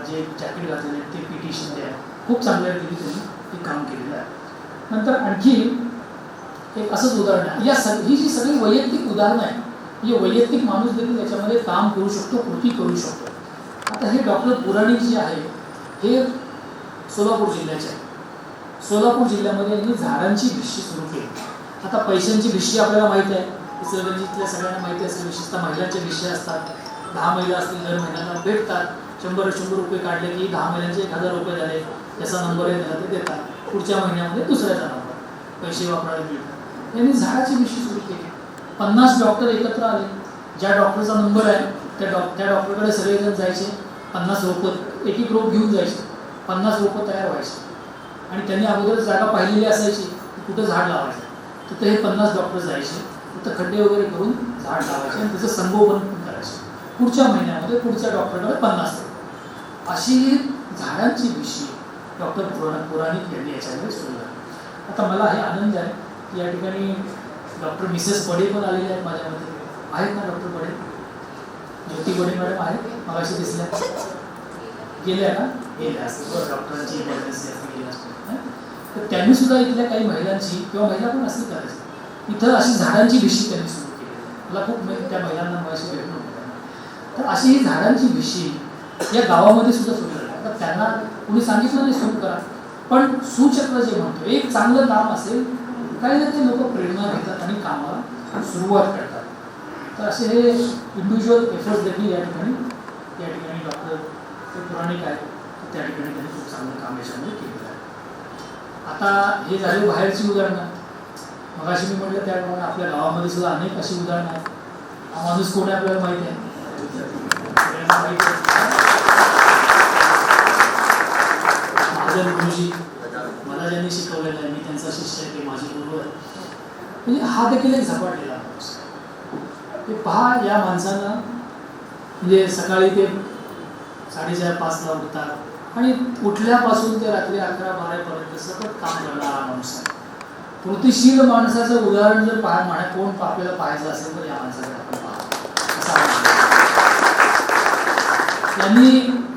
जे जॅकेट घातलेले ते PT शिंदे आहे, खूप चांगल्या रीतीने त्यांनी ते काम केलेलं आहे. नंतर आणखी एक असंच उदाहरण आहे, ही जी सगळी वैयक्तिक उदाहरणं आहे, म्हणजे वैयक्तिक माणूस देखील याच्यामध्ये काम करू शकतो, कृती करू शकतो. आता हे डॉक्टर पुराणिक जे आहे हे सोलापूर जिल्ह्याचे आहे. सोलापूर जिल्ह्यामध्ये यांनी झाडांची भिशी सुरू केली. आता पैशांची भिशी आपल्याला माहिती आहे, इचलकरंजीतल्या सगळ्यांना माहिती असेल, विशेषतः महिलांच्या भिशी असतात. 10 महिला असतील, दर महिन्याला भेटतात, 100 रुपये काढले की 10 महिन्यांचे 1000 रुपये झाले, त्याचा नंबर आहे त्याला ते देतात, पुढच्या महिन्यामध्ये दुसऱ्याचा नंबर, पैसे वापरायला मिळतात. यांनी झाडाची भिशी सुरू केली. 50 डॉक्टर एकत्र आले, ज्या डॉक्टरचा नंबर आहे त्या डॉक्टरकडे सगळेजण जायचे, 50 रोपं, एक रोप घेऊन जायचे, 50 रोपं तयार व्हायचे आणि त्यांनी अगोदर जागा पाहिलेली असायची कुठं झाड लावायचं, तिथं हे 50 डॉक्टर जायचे, तिथं खड्डे वगैरे करून झाड लावायचे आणि त्याचं संगोपन करायचे. पुढच्या महिन्यामध्ये पुढच्या डॉक्टरकडे 50 रोप. अशी झाडांची भिशी डॉक्टर पुराणिक यांनी याच्यामध्ये सुरू झाली. आता मला हे आनंद आहे की या ठिकाणी डॉक्टर मिसेस बडे पण आलेले आहेत माझ्यामध्ये. आहेत ना डॉक्टर बडे? ज्योती बडे मॅडम आहेत, मला अशी दिसल्या, गेल्या का? गेल्या असतील, डॉक्टरांची इमर्जन्सी असते गेल्या असते. तर त्यांनी सुद्धा इथल्या काही महिलांची, किंवा महिला पण असतील करायची, इथं अशी झाडांची भिशी त्यांनी सुरू केली. मला खूप त्या महिलांना माझ्याशी भेटणं होतं. तर अशी ही झाडांची भिशी या गावामध्ये सुद्धा सुरू झाली. आता त्यांना कोणी सांगितलं नाही सुरू करा, पण सुचक्र जे म्हणतो, एक चांगलं काम असेल काही ना ते लोक प्रेरणा घेतात आणि कामाला सुरुवात करतात. तर असे हे इंडिव्हिज्युअल एफर्ट्स देखील या ठिकाणी डॉक्टर ते पुराणिक आहेत, त्या ठिकाणी त्यांनी खूप चांगलं काम याच्यामध्ये केलेलं आहे. आता हे झाले बाहेरची उदाहरणं. मगाशी मी म्हटलं त्याप्रमाणे आपल्या गावामध्ये सुद्धा अनेक अशी उदाहरणं आहेत. हा माणूस कोण आहे आपल्याला माहिती आहे, महाजन गुरुजी त्यांनी शिकवलेलं आहे, मी त्यांचा शिष्य आहे, ते माझे गुरु आहे. म्हणजे हा देखील एक झपाटलेला माणूस आहे. ते पहा, या माणसानं म्हणजे सकाळी ते 4:30-5ला उठतात आणि उठल्यापासून ते रात्री 11-12 पर्यंत सतत काम करणारा माणूस आहे. कृतिशील माणसाचं उदाहरण जर कोण आपल्याला पाहायचं असेल तर या माणसाकडे आपण पाहतो. त्यांनी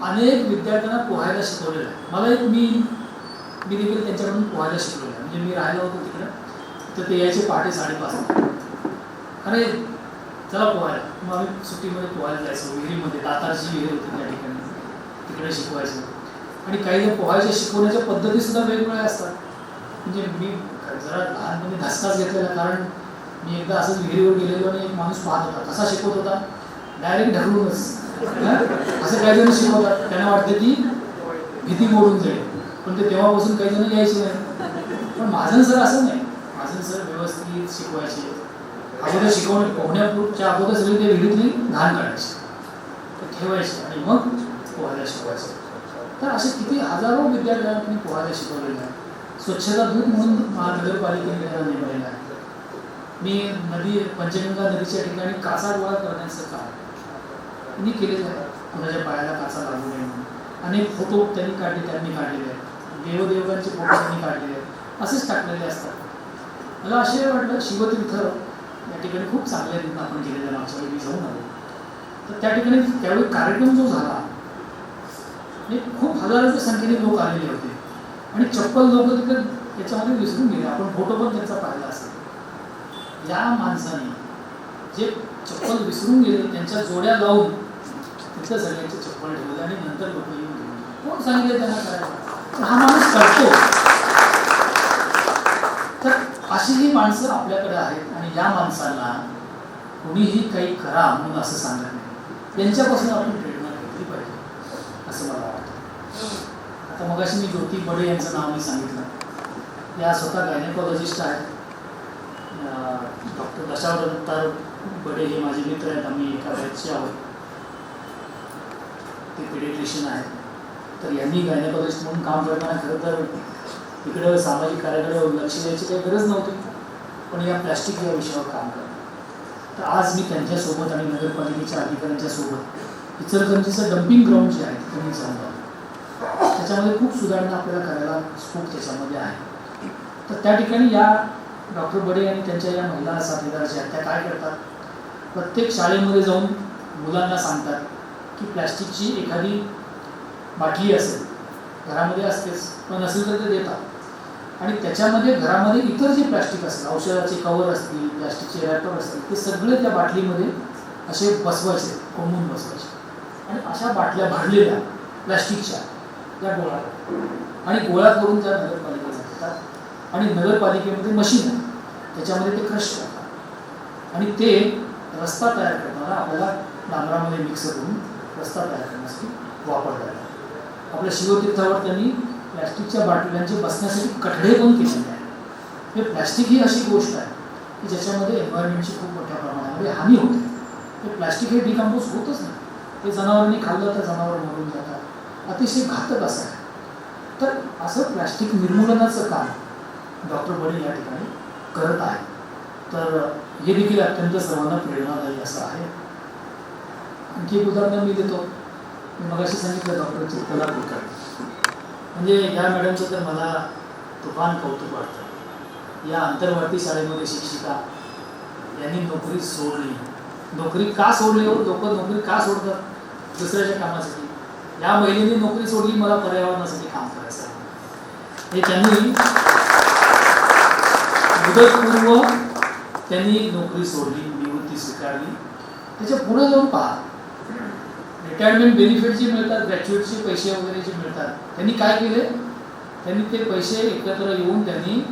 अनेक विद्यार्थ्यांना पोहायला शिकवलेलं आहे. मला मी देखील त्यांच्याकडून पोहायला शिकवलेलं आहे. म्हणजे मी राहिलो होतो तिकडे, तर ते यायचे पहाटे 5:30. अरे चला पोहायला. मग आम्ही सुट्टीमध्ये पोहायला जायचो. विहिरीमध्ये, दातारची विहीर होती त्या ठिकाणी, तिकडे शिकवायचो. आणि काही जण पोहायच्या शिकवण्याच्या पद्धती सुद्धा वेगवेगळ्या असतात. म्हणजे मी जरा लहानपणी धसकाच घेतलेला, कारण मी एकदा असंच विहिरीवर गेलेलो आणि एक माणूस पाहत होता. कसा शिकवत होता? डायरेक्ट ढकलूनच. असं काही जण शिकवतात, त्यांना वाटतं की भीती मोडून जाईल, पण ते तेव्हापासून काही जण यायचे नाही. पण महाजन सर असं नाही. महाजन सर व्यवस्थित शिकवायचे. अगोदर पोहण्याच्या अगोदर सगळी ते विहिरीतली घाण काढायची, ते ठेवायचे आणि मग पोहायला शिकवायचे. तर असे किती हजारो विद्यार्थ्यांनी पोहायला शिकवलेलं आहे. स्वच्छता दूत म्हणून महानगरपालिकेने त्याला नेमलेलं आहे. मी पंचगंगा नदीच्या ठिकाणी काचा गोळा करण्याचं काम त्यांनी केलेलं आहे. कुणाच्या पायाला काचा लागू नये म्हणून अनेक फोटो त्यांनी काढलेले आहेत. देवदेवतांचे फोटो त्यांनी काढलेले आहेत, असेच टाकलेले असतात. मला असे वाटलं, शिवतीर्थ या ठिकाणी खूप चांगल्या रीतीनं आपण केलेलं. मागच्या वेळी मी जाऊन आलो, तर त्या ठिकाणी त्यावेळी कार्यक्रम जो झाला, खूप हजाराच्या संख्येने लोक आलेले होते आणि चप्पल लोक तिथे त्याच्यामध्ये विसरून गेले. आपण फोटो पण त्यांचा पाहिला असेल. या माणसाने जे चप्पल विसरून गेले त्यांच्या जोड्या लावून तिथं सगळ्यांचे चप्पल ठेवले आणि नंतर लोक येऊन गेले. कोण सांगितलं त्यांना करायला? हा माणूस करतो. तर अशी ही माणसं आपल्याकडे आहेत आणि या माणसांना कोणीही काही करा म्हणून असं सांगत नाही. यांच्यापासून आपण प्रेरणा घेतली पाहिजे असं मला वाटतं. आता मगाशी मी ज्योती बडे यांचं नाव मी सांगितलं. या स्वतः गायनेकॉलॉजिस्ट आहेत. डॉक्टर दशावतार बडे हे माझे मित्र आहेत. आम्ही एका बॅचचे आहोत. ते पेडिट्रिशियन आहेत. तर यांनी गायनेकॉलॉजिस्ट म्हणून काम करताना खरं तर इकडं सामाजिक कार्याकडे लक्ष द्यायची काही गरज नव्हती, पण या प्लॅस्टिक या विषयावर काम करतात. तर आज मी त्यांच्यासोबत आणि नगरपालिकेच्या अधिकाऱ्यांच्या सोबत इचलकरंजीचं डम्पिंग ग्राउंड जे आहे तिथे मी जाऊन आलो. त्याच्यामध्ये खूप सुधारणा आपल्याला करायला स्कोप त्याच्यामध्ये आहे. तर त्या ठिकाणी या डॉक्टर बडे आणि त्यांच्या या महिला साथीदार ज्या आहेत त्या काय करतात, प्रत्येक शाळेमध्ये जाऊन मुलांना सांगतात की प्लॅस्टिकची एखादी बाटली असेल, घरामध्ये असतेच, पण नसेल तर ते देतात. आणि त्याच्यामध्ये घरामध्ये इतर जे प्लॅस्टिक असेल, औषधाचे कवर असतील, प्लॅस्टिकचे रॅपर असतील, ते सगळे त्या बाटलीमध्ये असे बसवायचे, कोंबून बसवायचे. आणि अशा बाटल्या भरलेल्या प्लॅस्टिकच्या त्या गोळा आणि गोळा करून त्या नगरपालिकेला देतात. आणि नगरपालिकेमध्ये मशीन आहे, त्याच्यामध्ये ते क्रश करतात आणि ते रस्ता तयार करताना आपल्याला डांबरामध्ये मिक्स करून रस्ता तयार करण्यासाठी वापरतात. आपल्या शिवतीर्थावर त्यांनी प्लॅस्टिकच्या बाटल्यांचे बसण्यासाठी कठडे पण केलेले आहेत. हे प्लॅस्टिक ही अशी गोष्ट आहे की ज्याच्यामध्ये एन्व्हायरमेंटची खूप मोठ्या प्रमाणामध्ये हानी होते. हे प्लॅस्टिक हे डिकम्पोज होतच नाही. ते जनावरांनी खाल्लं तर जनावर मरून जातात. अतिशय घातक असं आहे. तर असं प्लॅस्टिक निर्मूलनाचं काम डॉक्टर बडे या ठिकाणी करत आहे. तर हे देखील अत्यंत सर्वांना प्रेरणादायी असं आहे. आणखी एक उदाहरण मी देतो. मी मगाशी सांगितलं डॉक्टर चित्तला कुलकर्णी, म्हणजे या मॅडमचं तर मला तुफान कौतुक वाटतं. या आंतरवार्ती शाळेमध्ये शिक्षिका यांनी नोकरी सोडली. नोकरी का सोडली हो? लोक नोकरी का सोडतात? दुसऱ्याच्या कामासाठी. या महिलेने नोकरी सोडली मला पर्यावरणासाठी काम करायचं आहे. हे त्यांनी मुदतपूर्व त्यांनी नोकरी सोडली, निवृत्ती स्वीकारली. त्याच्या पुढे जाऊन पहा, रिटायरमेंट बेनिफिट जे मिळतात, ग्रॅच्युएटचे पैसे वगैरे जे मिळतात, त्यांनी काय केले? त्यांनी ते पैसे एकत्र येऊन त्यांनी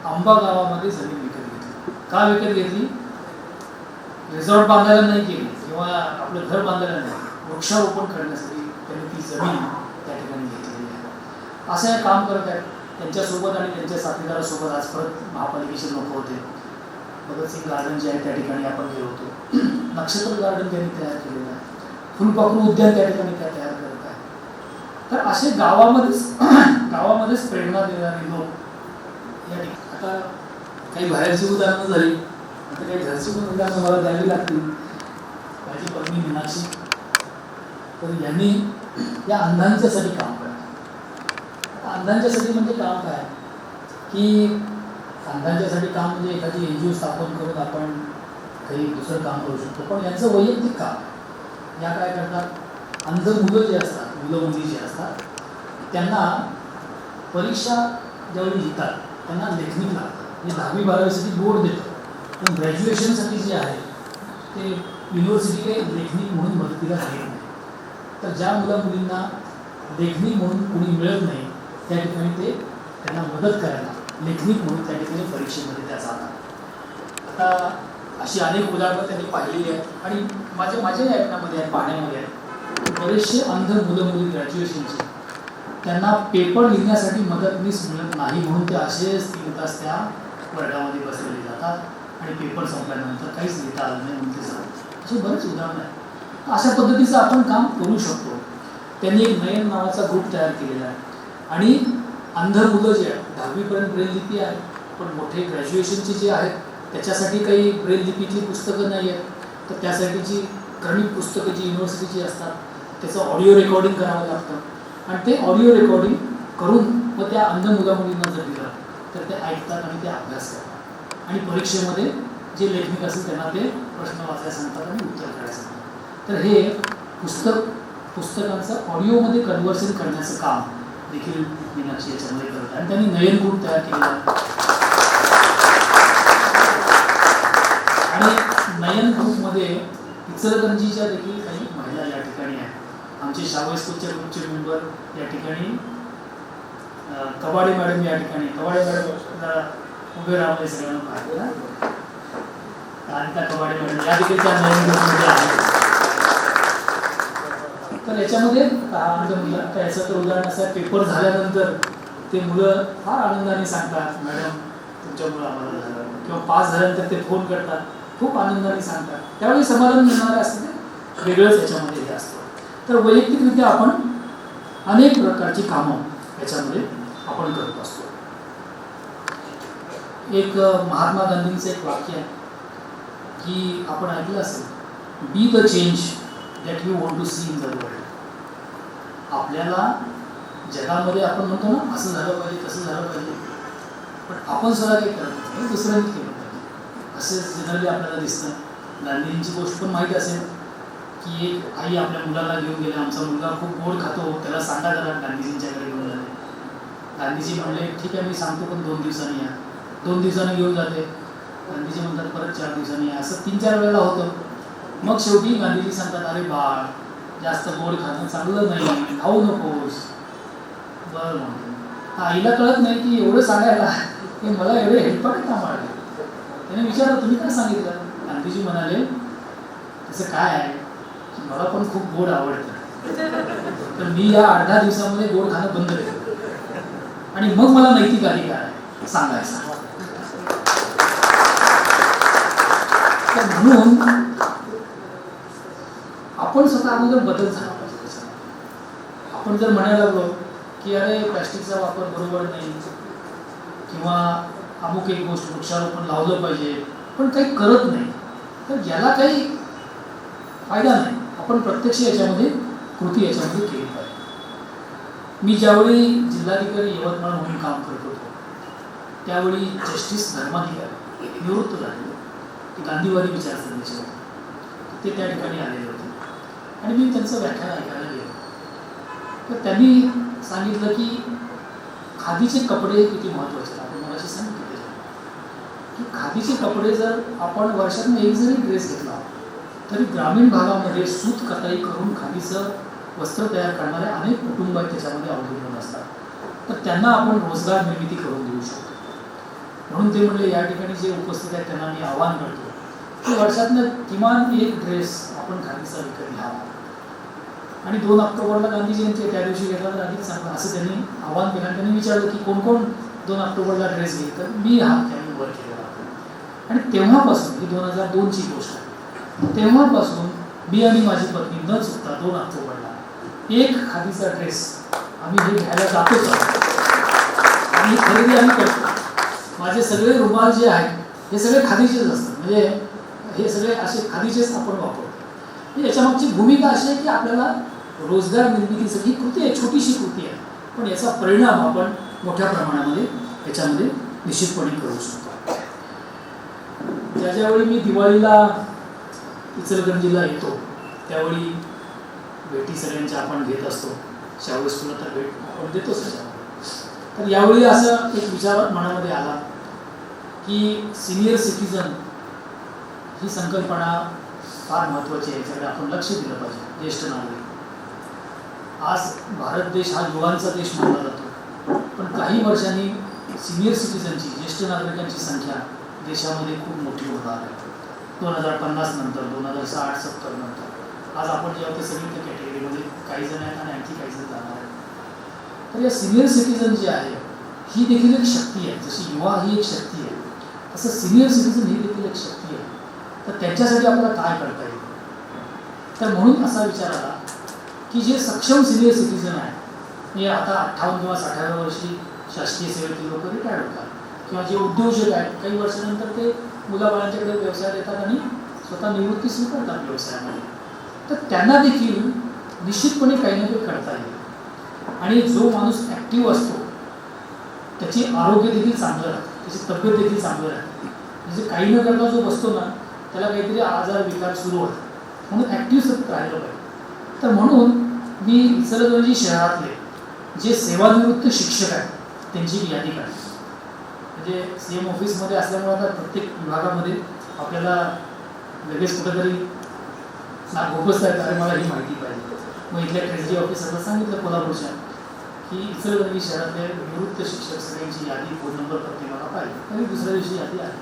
आंबा गावामध्ये जमीन विकत घेतली. का विकत घेतली? रिसॉर्ट बांधायला नाही केली किंवा आपलं घर बांधायला नाही, वृक्षारोपण करण्यासाठी त्यांनी ती जमीन त्या ठिकाणी घेतलेली आहे. असं हे काम करत आहेत. त्यांच्यासोबत आणि त्यांच्या साथीदारासोबत आज परत महापालिकेचे लोक होते. भगतसिंग गार्डन जे आहे त्या ठिकाणी आपण गेलो होतो. नक्षत्र गार्डन त्यांनी तयार केलेलं आहे. फुलपाखरू उद्यान त्या ठिकाणी त्या तयार करत आहे. तर असे गावामध्येच प्रेरणा देणारे लोक या ठिकाणी आता काही बाहेरची उदाहरणं झाली, आता काही घरची पण उदाहरणं मला द्यावी लागतील. माझी पत्नी मीनाक्षी, तर यांनी या अंधांच्यासाठी काम केलं. अंधांच्यासाठी म्हणजे काम काय की अंधांच्यासाठी काम म्हणजे एखादी NGO स्थापन करून आपण काही दुसरं काम करू शकतो, पण यांचं वैयक्तिक काम. या काय करतात, अंध मुलं जे असतात, मुलं मुली जे असतात, त्यांना परीक्षा ज्यावेळी लिहितात त्यांना लेखनिक लागतं. म्हणजे 10वी 12वीसाठी बोर्ड देतं, पण ग्रॅज्युएशनसाठी जे आहे ते युनिव्हर्सिटी काही लेखनिक म्हणून मदतीला घेत नाही. तर ज्या मुलींना लेखनिक म्हणून कोणी मिळत नाही त्या ठिकाणी ते त्यांना मदत करायला लेखनिक म्हणून त्या ठिकाणी परीक्षेमध्ये त्या जातात. आता अशी अनेक उदाहरणं त्यांनी पाहिलेली आहेत आणि माझ्या ऐकण्यामध्ये आहेत, पाहण्यामध्ये आहेत. बरेचसे अंध मुलं मुली ग्रॅज्युएशनचे त्यांना पेपर लिहिण्यासाठी मदतनीस मिळत नाही म्हणून ते असेच 3 तास त्या वर्गामध्ये बसलेले जातात आणि पेपर संपल्यानंतर काहीच लिहिता आलं नाही म्हणून ते जातात. असे बरेच उदाहरणं आहेत. अशा पद्धतीचं आपण काम करू शकतो. त्यांनी एक नयन नावाचा ग्रुप तयार केलेला आहे आणि अंध मुलं जे आहेत 10वीपर्यंत ब्रेल लिपी आहे, पण मोठे ग्रॅज्युएशनचे जे आहेत त्याच्यासाठी काही ब्रेल लिपीची पुस्तकं नाही आहेत, तर त्यासाठीची क्रमिक पुस्तकं जी युनिव्हर्सिटीची असतात त्याचं ऑडिओ रेकॉर्डिंग करावं लागतं आणि ते ऑडिओ रेकॉर्डिंग करून मग त्या अंध मुलामुलींना जर दिलं तर ते ऐकतात आणि ते अभ्यास करतात आणि परीक्षेमध्ये जे लेखनिक असेल त्यांना ते प्रश्न वाचायला सांगतात आणि उत्तर करायला सांगतात. तर हे पुस्तकांचं ऑडिओमध्ये कन्व्हर्सन करण्याचं काम देखील मीनाक्षी याच्यामध्ये करतात आणि त्यांनी नयन ग्रुप तयार केलेला आणि नयन ग्रुपमध्ये इचलकरंजीच्या देखील काही महिला या ठिकाणी आहेत. आमचे शाहू स्कूलच्या ग्रुपचे मेंबर या ठिकाणी, कबाडे मॅडम या ठिकाणी, कबाडे मॅडम उभे राहून सगळ्यांना पाहतो ना, आणि त्या कबाडे मॅडम या देखील त्या नयन ग्रुपमध्ये आहेत. तर याच्यामध्ये याचं तर उदाहरण असं आहे, पेपर झाल्यानंतर ते मुलं फार आनंदाने सांगतात मॅडम तुमच्यामुळं आम्हाला झालं, किंवा पास झाल्यानंतर ते फोन करतात, खूप आनंदाने सांगतात. त्यावेळी समाधान मिळणारे असतं ते वेगळंच याच्यामध्ये हे असतं. तर वैयक्तिकरित्या आपण अनेक प्रकारची कामं याच्यामध्ये आपण करत असतो. एक महात्मा गांधींचं एक वाक्य आहे की आपण ऐकलं असेल, be the change that you want to see in the world. आपल्याला जगामध्ये आपण म्हणतो ना असं झालं पाहिजे तसं झालं पाहिजे, पण आपण सुद्धा काही करत नाही, दुसऱ्यांनी केलं पाहिजे असं जनरली आपल्याला दिसतं. गांधींची गोष्ट पण माहीत असेल की एक आई आपल्या मुलाला घेऊन गेले, आमचा मुलगा खूप गोड खातो, त्याला सांगा जरा गांधीजींच्याकडे घेऊन जाते. गांधीजी म्हणले ठीक आहे मी सांगतो पण 2 दिवसांनी या. 2 दिवसांनी घेऊन जाते. गांधीजी म्हणतात परत 4 दिवसांनी या. असं 3-4 वेळेला होतं. मग शेवटी गांधीजी सांगतात अरे बाळ जास्त गोड खाणं चांगलं नाही, खाऊ नकोस. बरं म्हणतो. आईला कळत नाही की एवढं सांगायला की मला एवढे हेल्पट का मारले. त्याने विचारलं तुम्ही काय सांगितलं. गांधीजी म्हणाले तसं काय आहे की मला पण खूप गोड आवडतं, तर मी या 8-10 दिवसामध्ये गोड खाणं बंद केलं आणि मग मला नैतिक अधिकार आहे सांगायचा. तर म्हणून आपण स्वतः अगोदर बदल झाला पाहिजे. आपण जर म्हणायला लागलो की अरे प्लॅस्टिकचा वापर बरोबर नाही किंवा अमुक एक गोष्ट वृक्षारोपण लावलं पाहिजे पण काही करत नाही, तर याला काही फायदा नाही. आपण प्रत्यक्ष याच्यामध्ये कृती याच्यामध्ये केली पाहिजे. मी ज्यावेळी जिल्हाधिकारी यवतमाळ म्हणून काम करत होतो त्यावेळी जस्टिस धर्माधिकारी निवृत्त झाले, ते गांधीवादी विचारसरणीचे होते, ते त्या ठिकाणी आलेले होते आणि मी त्यांचं व्याख्यान ऐकायला गेलो. तर त्यांनी सांगितलं की खादीचे कपडे किती महत्त्वाचे. आपण मला असे सांगितलं की खादीचे कपडे जर आपण वर्षातून एक जरी ड्रेस घेतला तरी ग्रामीण भागामध्ये सूत कताई करून खादीचं वस्त्र तयार करणारे अनेक कुटुंब त्याच्यामध्ये अवलंबून असतात, तर त्यांना आपण रोजगार निर्मिती करून देऊ शकतो. म्हणून ते म्हणले या ठिकाणी जे उपस्थित आहेत त्यांना मी आवाहन करतो की वर्षातनं किमान एक ड्रेस आपण खादीचा विकत घ्यावा. आणि 2 ऑक्टोबरला गांधी जयंती त्या दिवशी घेतला तर अधिक चांगलं असं त्यांनी आवाहन केलं. आणि त्यांनी विचारलं की कोण कोण 2 ऑक्टोबरला ड्रेस घेईल, तर मी हा त्यांनी वर केलेला. आणि तेव्हापासून ही 2002ची गोष्ट आहे, तेव्हापासून मी आणि माझी पत्नी न चुकता 2 ऑक्टोबरला एक खादीचा ड्रेस आम्ही हे घ्यायला जातोच आहोत आणि खरेदी आम्ही करतो. माझे सगळे रुमाल जे आहेत हे सगळे खादीचेच असतात, म्हणजे हे सगळे असे खादीचेच आपण वापरतो. याच्यामागची भूमिका अशी आहे की आपल्याला रोजगार निर्मितीसाठी ही कृती आहे, छोटीशी कृती आहे, पण याचा परिणाम आपण मोठ्या प्रमाणामध्ये याच्यामध्ये निश्चितपणे करू शकतो. ज्यावेळी मी दिवाळीला इचलकरंजीला येतो त्यावेळी भेटी सगळ्यांच्या आपण घेत असतो. शाहू स्कूलला तर भेट आपण देतोच त्याच्यामध्ये. तर यावेळी असं एक विचार मनामध्ये आला की सिनियर सिटीजन ही संकल्पना फार महत्त्वाची आहे, याच्याकडे आपण लक्ष दिलं पाहिजे. ज्येष्ठ नागरिक, आज भारत देश हा युवांचा देश मानला जातो, पण काही वर्षांनी सिनियर सिटीजनची, ज्येष्ठ नागरिकांची संख्या देशामध्ये खूप मोठी होणार आहे. 2050 नंतर, 2060-70 नंतर. आज आपण जेव्हा ते सगळी त्या कॅटेगरीमध्ये काही जण आहेत आणि आणखी काही जण जाणार आहेत. तर या सिनियर सिटीजन जे आहे ही देखील एक शक्ती आहे. जशी युवा ही एक शक्ती आहे, तसं सिनियर सिटीजन ही देखील एक शक्ती आहे. तर त्यांच्यासाठी आपल्याला काय करता येईल? तर म्हणून असा विचार आला की जे सक्षम सिनियर सिटीजन आहे, म्हणजे आता 58 किंवा 60व्या वर्षी शासकीय सेवेतील लोक रिटायर्ड होतात, किंवा जे उद्योजक आहेत काही वर्षानंतर ते मुलाबाळांच्याकडे व्यवसायात येतात आणि स्वतः निवृत्ती स्वीकारतात व्यवसायामध्ये. तर त्यांना देखील निश्चितपणे काही ना काही करता येईल. आणि जो माणूस ॲक्टिव्ह असतो त्याचे आरोग्य देखील चांगलं राहतं, त्याची तब्येत देखील चांगलं राहते. म्हणजे काही न करता जो बसतो ना त्याला काहीतरी आजार विकार सुरू होतात, म्हणून ॲक्टिव्ह सतत राहिलं पाहिजे. तर म्हणून मी इचलकरंजी शहरातले जे सेवानिवृत्त शिक्षक आहेत त्यांची यादी काढली. म्हणजे CM ऑफिसमध्ये असल्यामुळे आता प्रत्येक विभागामध्ये आपल्याला लगेच कुठेतरी ना गोपसता येतं, अरे मला ही माहिती पाहिजे. मग इथल्या ट्रेजरी ऑफिसरला सांगितलं कोल्हापूरच्या की इचलकरंजी शहरातले निवृत्त शिक्षक सगळ्यांची यादी, फोन नंबर प्रत्येकाला पाहिजे. आणि दुसऱ्या दिवशी यादी आली.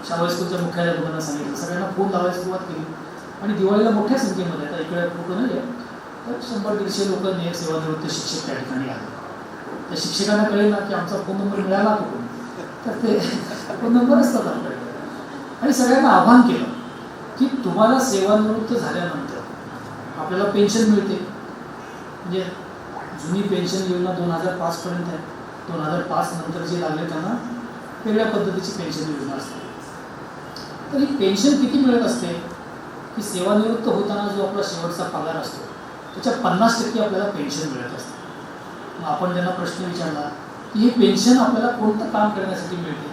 शाहू स्कूलच्या मुख्याध्यापकांना सांगितलं, सगळ्यांना फोन लावायला सुरुवात केली. आणि दिवाळीला मोठ्या संख्येमध्ये, आता इकडे फोटो नाही आहे, तर 100-150 लोक सेवानिवृत्त शिक्षक त्या ठिकाणी आले. त्या शिक्षकांना कळेल ना की आमचा फोन नंबर मिळाला कुठून, तर ते फोन नंबर असतात आपल्याकडे. आणि सगळ्यांना आव्हान केलं की तुम्हाला सेवानिवृत्त झाल्यानंतर आपल्याला पेन्शन मिळते. म्हणजे जुनी पेन्शन योजना 2005 आहे. 2005 नंतर जे लागले त्यांना वेगळ्या पद्धतीची पेन्शन योजना असते. तर ही पेन्शन किती मिळत असते की सेवानिवृत्त होताना जो आपला शेवटचा पगार असतो त्याच्या 50% आपल्याला पेन्शन मिळत असते. मग आपण त्यांना प्रश्न विचारला की ही पेन्शन आपल्याला कोणतं काम करण्यासाठी मिळते?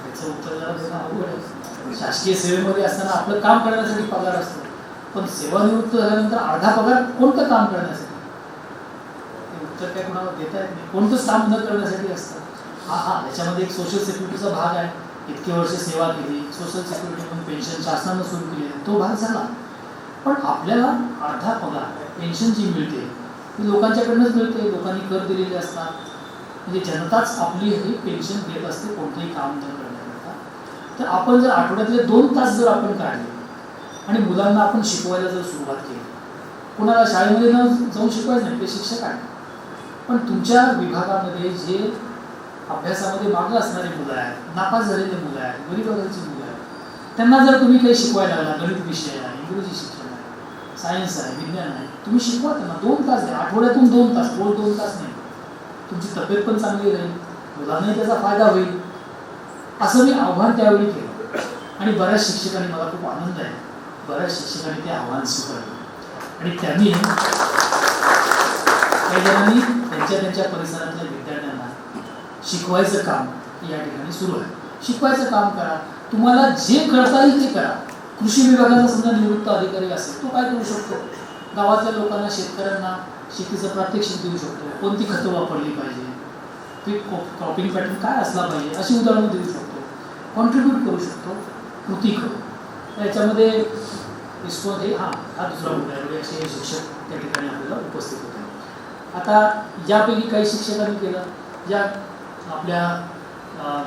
याचं उत्तर जरा देणं अवघड आहे. शासकीय सेवेमध्ये असताना आपलं काम करण्यासाठी पगार असतो, पण सेवानिवृत्त झाल्यानंतर अर्धा पगार कोणतं काम करण्यासाठी? ते उत्तर काय कोणाला देता येत नाही. कोणतंच काम न करण्यासाठी असतं. याच्यामध्ये एक सोशल सिक्युरिटीचा भाग आहे. इतके वर्ष सेवा केली, सोशल सिक्युरिटी म्हणून पेन्शन शासनानं सुरू केली, तो भाग झाला. पण आपल्याला अर्धा पगार पेन्शन जी मिळते ती लोकांच्याकडनंच मिळते. लोकांनी कर दिलेले असतात, म्हणजे जनताच आपली ही पेन्शन देत असते कोणतंही काम न करण्याकरता. तर आपण जर आठवड्यातले 2 तास जर आपण काढले आणि मुलांना आपण शिकवायला जर सुरुवात केली, कोणाला शाळेमध्ये न जाऊन शिकवायचं नाही, ते शिक्षक आहे, पण तुमच्या विभागामध्ये जे अभ्यासामध्ये मागं असणारी मुलं आहेत, नापास झालेली मुलं आहेत, गरीब वर्गाची मुलं आहेत, त्यांना जर तुम्ही काही शिकवायला लागला, गणित विषय आहे, इंग्रजी शिक्षण आहे, सायन्स आहे, विज्ञान आहे, तुम्ही शिकवा त्यांना. 2 तास द्या, आठवड्यातून 2 तास, रोज 2 तास नाही. तुमची तब्येत पण चांगली राहील, मुलांनाही त्याचा फायदा होईल. असं मी आव्हान त्यावेळी केलं आणि बऱ्याच शिक्षकांनी, मला खूप आनंद आहे, बऱ्याच शिक्षकांनी ते आव्हान स्वीकारलं आणि त्यांनी काही जणांनी त्यांच्या परिसरातल्या विद्यार्थ्यांना शिकवायचं काम या ठिकाणी सुरू आहे. शिकवायचं काम करा, तुम्हाला जे करता येईल ते करा. कृषी विभागाचा समजा निवृत्त अधिकारी असेल, तो काय करू शकतो? गावातल्या लोकांना, शेतकऱ्यांना शेतीचं प्रात्यक्षिक देऊ शकतो. कोणती खतं वापरली पाहिजे, पीक क्रॉपिंग पॅटर्न काय असला पाहिजे, अशी उदाहरणं देऊ शकतो. कॉन्ट्रीब्यूट करू शकतो, कृती करू. याच्यामध्ये रिस्पॉन्स हे हा दुसरा मुद्दा आहे. असे शिक्षक त्या ठिकाणी आपल्याला उपस्थित होते. आता यापैकी काही शिक्षकांनी केलं, ज्या आपल्या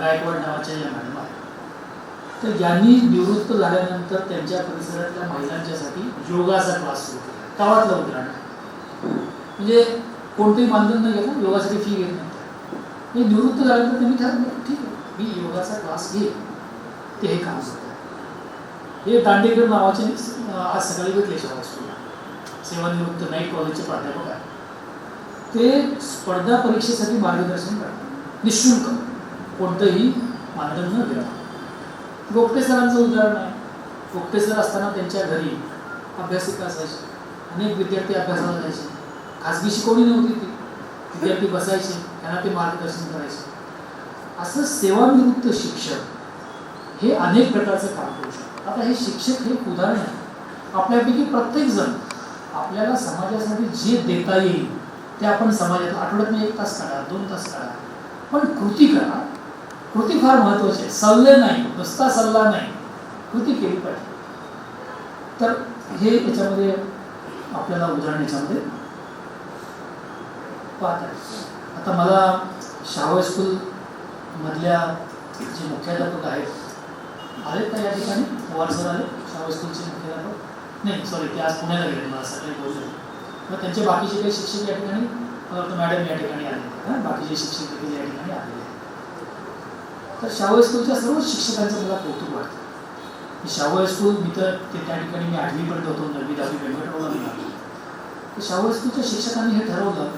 गायकवाड नावाच्या या मॅडम आहेत, तर यांनी निवृत्त झाल्यानंतर त्यांच्या परिसरातल्या महिलांच्यासाठी योगाचा क्लास सुरू केला. गावातलं उदाहरण, म्हणजे कोणतेही मानधन न घेता योगासाठी फी घेत नाही. हे निवृत्त झाल्यानंतर त्यांनी ठरवलं, ठीक आहे, मी योगाचा क्लास घेईन. ते हे काम करतात. हे दांडेकर नावाचे आज सकाळी भेटले शाळा स्कूलला, सेवानिवृत्त नाईट कॉलेजचे प्राध्यापक आहेत. ते स्पर्धा परीक्षेसाठी मार्गदर्शन करतात निःशुल्क. कोणतंही मानधन न देता. गोगटे सरांचं उदाहरण आहे. गोगटे सर असताना त्यांच्या घरी अभ्यासिका असायचे, अनेक विद्यार्थी अभ्यासाला जायचे, खाजगी शिकवणी नव्हती ती, विद्यार्थी बसायचे, त्यांना ते मार्गदर्शन करायचे. असं सेवानिवृत्त शिक्षक हे अनेक प्रकारचं काम करू शकतात. आता हे शिक्षक हे एक उदाहरण आहे. आपल्यापैकी प्रत्येकजण आपल्याला समाजासाठी जे देता येईल ते आपण समाजात आठवड्यातून 1 तास काढा, 2 तास काढा, पण कृती करा. कृती फार महत्त्वाची आहे. सल्ले नाही, नुसता सल्ला नाही, कृती केली पाहिजे. तर हे याच्यामध्ये आपल्याला उदाहरण याच्यामध्ये पाहत आहे. आता मला शाहू स्कूल मधल्या जे मुख्याध्यापक आहेत आले का या ठिकाणी? पवार सर आले शाहू स्कूलचे मुख्याध्यापक? नाही, सॉरी, ते आज पुण्याला गेले, मला सकाळी बोलले. मग त्यांचे बाकीचे काही शिक्षक या ठिकाणी, मॅडम या ठिकाणी आले, बाकीचे शिक्षक देखील या ठिकाणी आलेले. तर शाहू स्कूलच्या सर्व शिक्षकांचं मला कौतुक वाटतं. शाहू स्कूल मी तर त्या ठिकाणी मी 8वीपर्यंत होतो, 9वी 10वी वेंकटरावला मी आलो. तर शाहू स्कूलच्या शिक्षकांनी हे ठरवलं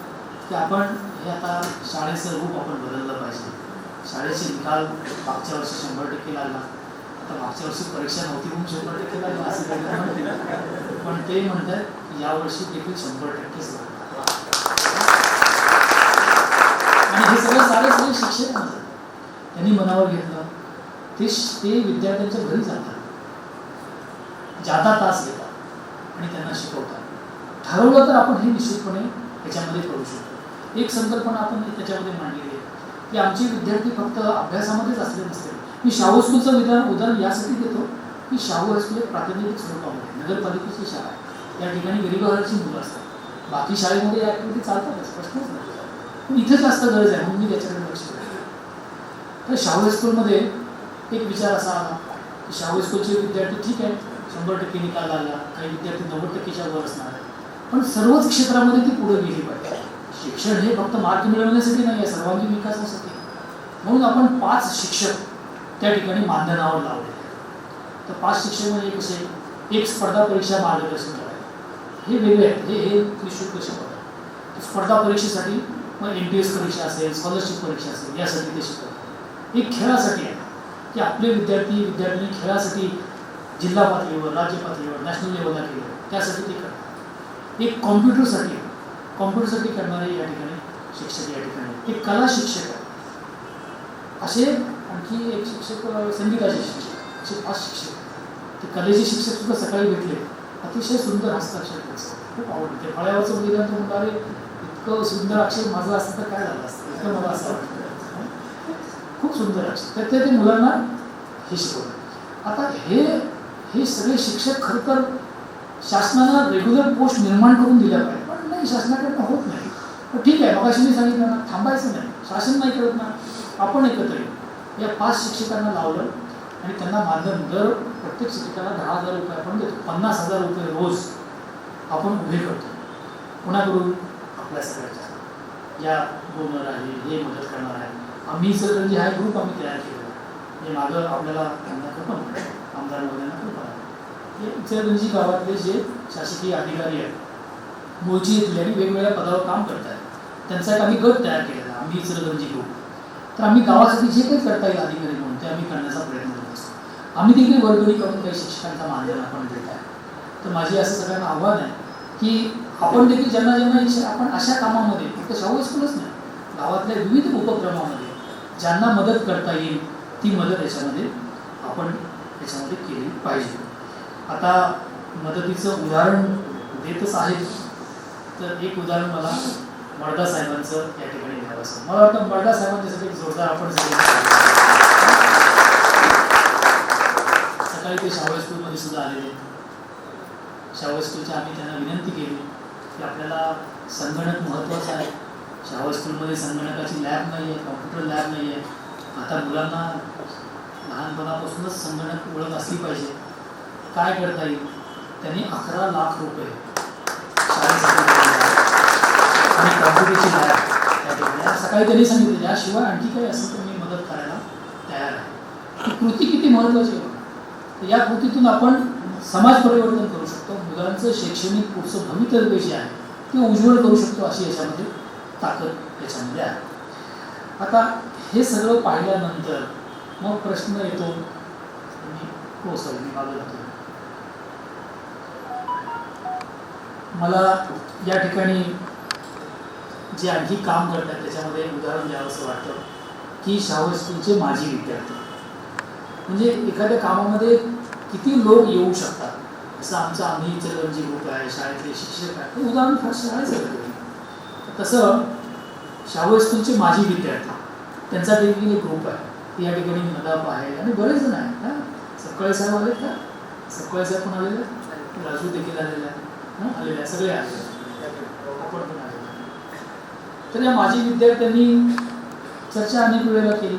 की आपण हे आता शाळेचं रूप आपण बदललं पाहिजे. शाळेचे निकाल मागच्या वर्षी 100% लागला, आता मागच्या वर्षी परीक्षा नव्हती म्हणून 100% लागला असं काही म्हणते, पण ते म्हणतात यावर्षी देखील 100%च लागला. आणि हे सगळे शिक्षक म्हणतात त्यांनी मनावर घेतलं. ते विद्यार्थ्यांच्या घरी जातात, जादा तास घेतात आणि त्यांना शिकवतात. ठरवलं तर आपण हे निश्चितपणे याच्यामध्ये करू शकतो. एक संकल्पना आपण त्याच्यामध्ये मांडलेली आहे की आमचे विद्यार्थी फक्त अभ्यासामध्येच असले नसते. मी शाहू स्कूलचं उदाहरण यासाठी देतो की शाहू हायस्कूल एक प्रातिनिधिक स्वरूपामध्ये नगरपालिकेची शाळा आहे. या ठिकाणी गरीबघराची मुलं असतात. बाकी शाळेमध्ये या ॲक्टिव्हिटी चालतातच, प्रश्नच नाही. पण इथे जास्त गरज आहे म्हणून मी त्याच्याकडे लक्ष देतो. तर शाहू हायस्कूलमध्ये एक विचार असा आला की शाहू स्कूलचे विद्यार्थी ठीक आहे 100% निकाल लागला, काही विद्यार्थी 90%च्या वर असणार आहे, पण सर्वच क्षेत्रामध्ये ती पुढे गेली पाहिजे. शिक्षण हे फक्त मार्क मिळवण्यासाठी नाही आहे, सर्वांगीण विकासासाठी. म्हणून आपण 5 शिक्षक त्या ठिकाणी मानधनावर लावले. तर 5 शिक्षक म्हणजे कसे? एक स्पर्धा परीक्षा मार्गदर्शन करायचं, हे वेगळे आहेत, हे निःशुल्क शिकवतात. स्पर्धा परीक्षेसाठी मग NTS परीक्षा असेल, स्कॉलरशिप परीक्षा असेल, यासाठी ते शिकवतात. एक खेळासाठी आहे की आपले विद्यार्थी खेळासाठी जिल्हा पातळीवर, राज्य पातळीवर, नॅशनल लेवलला केलं, त्यासाठी ते करतात. एक कॉम्प्युटरसाठी करणारे या ठिकाणी शिक्षक या ठिकाणी. एक कला शिक्षक आहे, असे आणखी एक शिक्षक संगीताचे शिक्षक, असे 5 शिक्षक. ते कलेचे शिक्षक सुद्धा सकाळी भेटले, अतिशय सुंदर हस्ताक्षर त्यांचं, खूप आवडतं. ते फळ्यावरचं उदाहरण तर म्हणाले इतकं सुंदर अक्षर माझं असतं तर काय झालं असतं, इतकं मला असं वाटतं. खूप सुंदर अक्षर, तर ते मुलांना हे शिकवलं. आता हे सगळे शिक्षक खरं तर शासनानं रेग्युलर पोस्ट निर्माण करून दिल्या पाहिजे, पण नाही, शासनाकडनं होत नाही. पण ठीक आहे, मगाशी मी सांगितलं ना, थांबायचं नाही, शासन नाही करत ना, आपण एकत्र येऊ. या 5 शिक्षकांना लावलं आणि त्यांना मानधन दर प्रत्येक शिक्षकाला 10,000 रुपये आपण देतो. 50,000 रुपये रोज आपण उभे करतो. कोणाकडून? आपल्या सगळ्याच्या. या डोनर आहे, हे मदत करणार आहे. आम्ही सगळं जे आहे ग्रुप आम्ही तयार केलेला आहे. हे मागं आपल्याला त्यांना कल्पना आमदार वगैरेंना कल्पना हे इचलकरंजी गावातले जे शासकीय अधिकारी आहेत, मूळची येथले आणि वेगवेगळ्या पदावर काम करत आहेत, त्यांचा एक आम्ही गट तयार केलेला आहे, आम्ही इचलकरंजी ग्रुप. तर आम्ही गावासाठी जे काही करता येईल अधिकारी म्हणून ते आम्ही करण्याचा प्रयत्न करत असतो. आम्ही देखील वर्गणी करून काही शिक्षकांचा मानधन आपण देत आहे. तर माझी असं सगळ्यांना आव्हान आहे की आपण देखील ज्यांना इच्छा, आपण अशा कामामध्ये फक्त शाहू स्कूलच नाही, गावातल्या विविध उपक्रमामध्ये ज्यांना मदत करता येईल ती मदत याच्यामध्ये आपण याच्यामध्ये केली पाहिजे. आता मदतीचं उदाहरण देतच आहे, तर एक उदाहरण मला मर्दा साहेबांचं या ठिकाणी द्यावं असं मला वाटतं. मर्दा साहेबांच्यासाठी जोरदार आपण सकाळी ते शाहू स्कूलमध्ये सुद्धा आलेले. शाहू स्कूलच्या आम्ही त्यांना विनंती केली की आपल्याला संगणक महत्त्वाचं आहे. शाहू स्कूलमध्ये संगणकाची लॅब नाही आहे, कॉम्प्युटर लॅब नाही आहे. आता मुलांना लहानपणापासूनच संगणक ओळख असली पाहिजे. काय करता येईल? त्यांनी 11 लाख रुपये शाळेसाठी आणि कॉम्प्युटरची लॅब त्या ठिकाणी सकाळी त्यांनी सांगितलं. याशिवाय आणखी काही असेल तर मी मदत करायला तयार आहे. ही कृती किती महत्त्वाची आहे. या कृतीतून आपण समाज परिवर्तन करू शकतो. मुलांचं शैक्षणिक पुढचं भवितव्य जे आहे ते उज्ज्वल करू शकतो, अशी याच्यामध्ये ताकद याच्यामध्ये आहे. आता हे सगळं पाहिल्यानंतर मग प्रश्न येतो, हो सर मी मागं जातो. मला या ठिकाणी जे आणखी काम करतात त्याच्यामध्ये उदाहरण द्यावं असं वाटतं की शाहू हायस्कूलचे माजी विद्यार्थी. म्हणजे एखाद्या कामामध्ये किती लोक येऊ शकतात. असं आमचा आम्ही इचलकरंजी ग्रुप आहे, शाळेतले शिक्षक आहेत, हे उदाहरण फार शाळेचं आहे. तसं शाहू हायस्कूलचे माजी विद्यार्थी त्यांचा देखील एक ग्रुप आहे. या ठिकाणी नदाप आहे आणि बरेच जण आहेत. हां, सकाळी साहेब आलेत का? सकाळी साहेब पण आलेले, राजू देखील आलेले आहे, आलेले आहे, सगळे आलेले, आपण पण आलेले. तर या माजी विद्यार्थ्यांनी चर्चा अनेक वेळेला केली.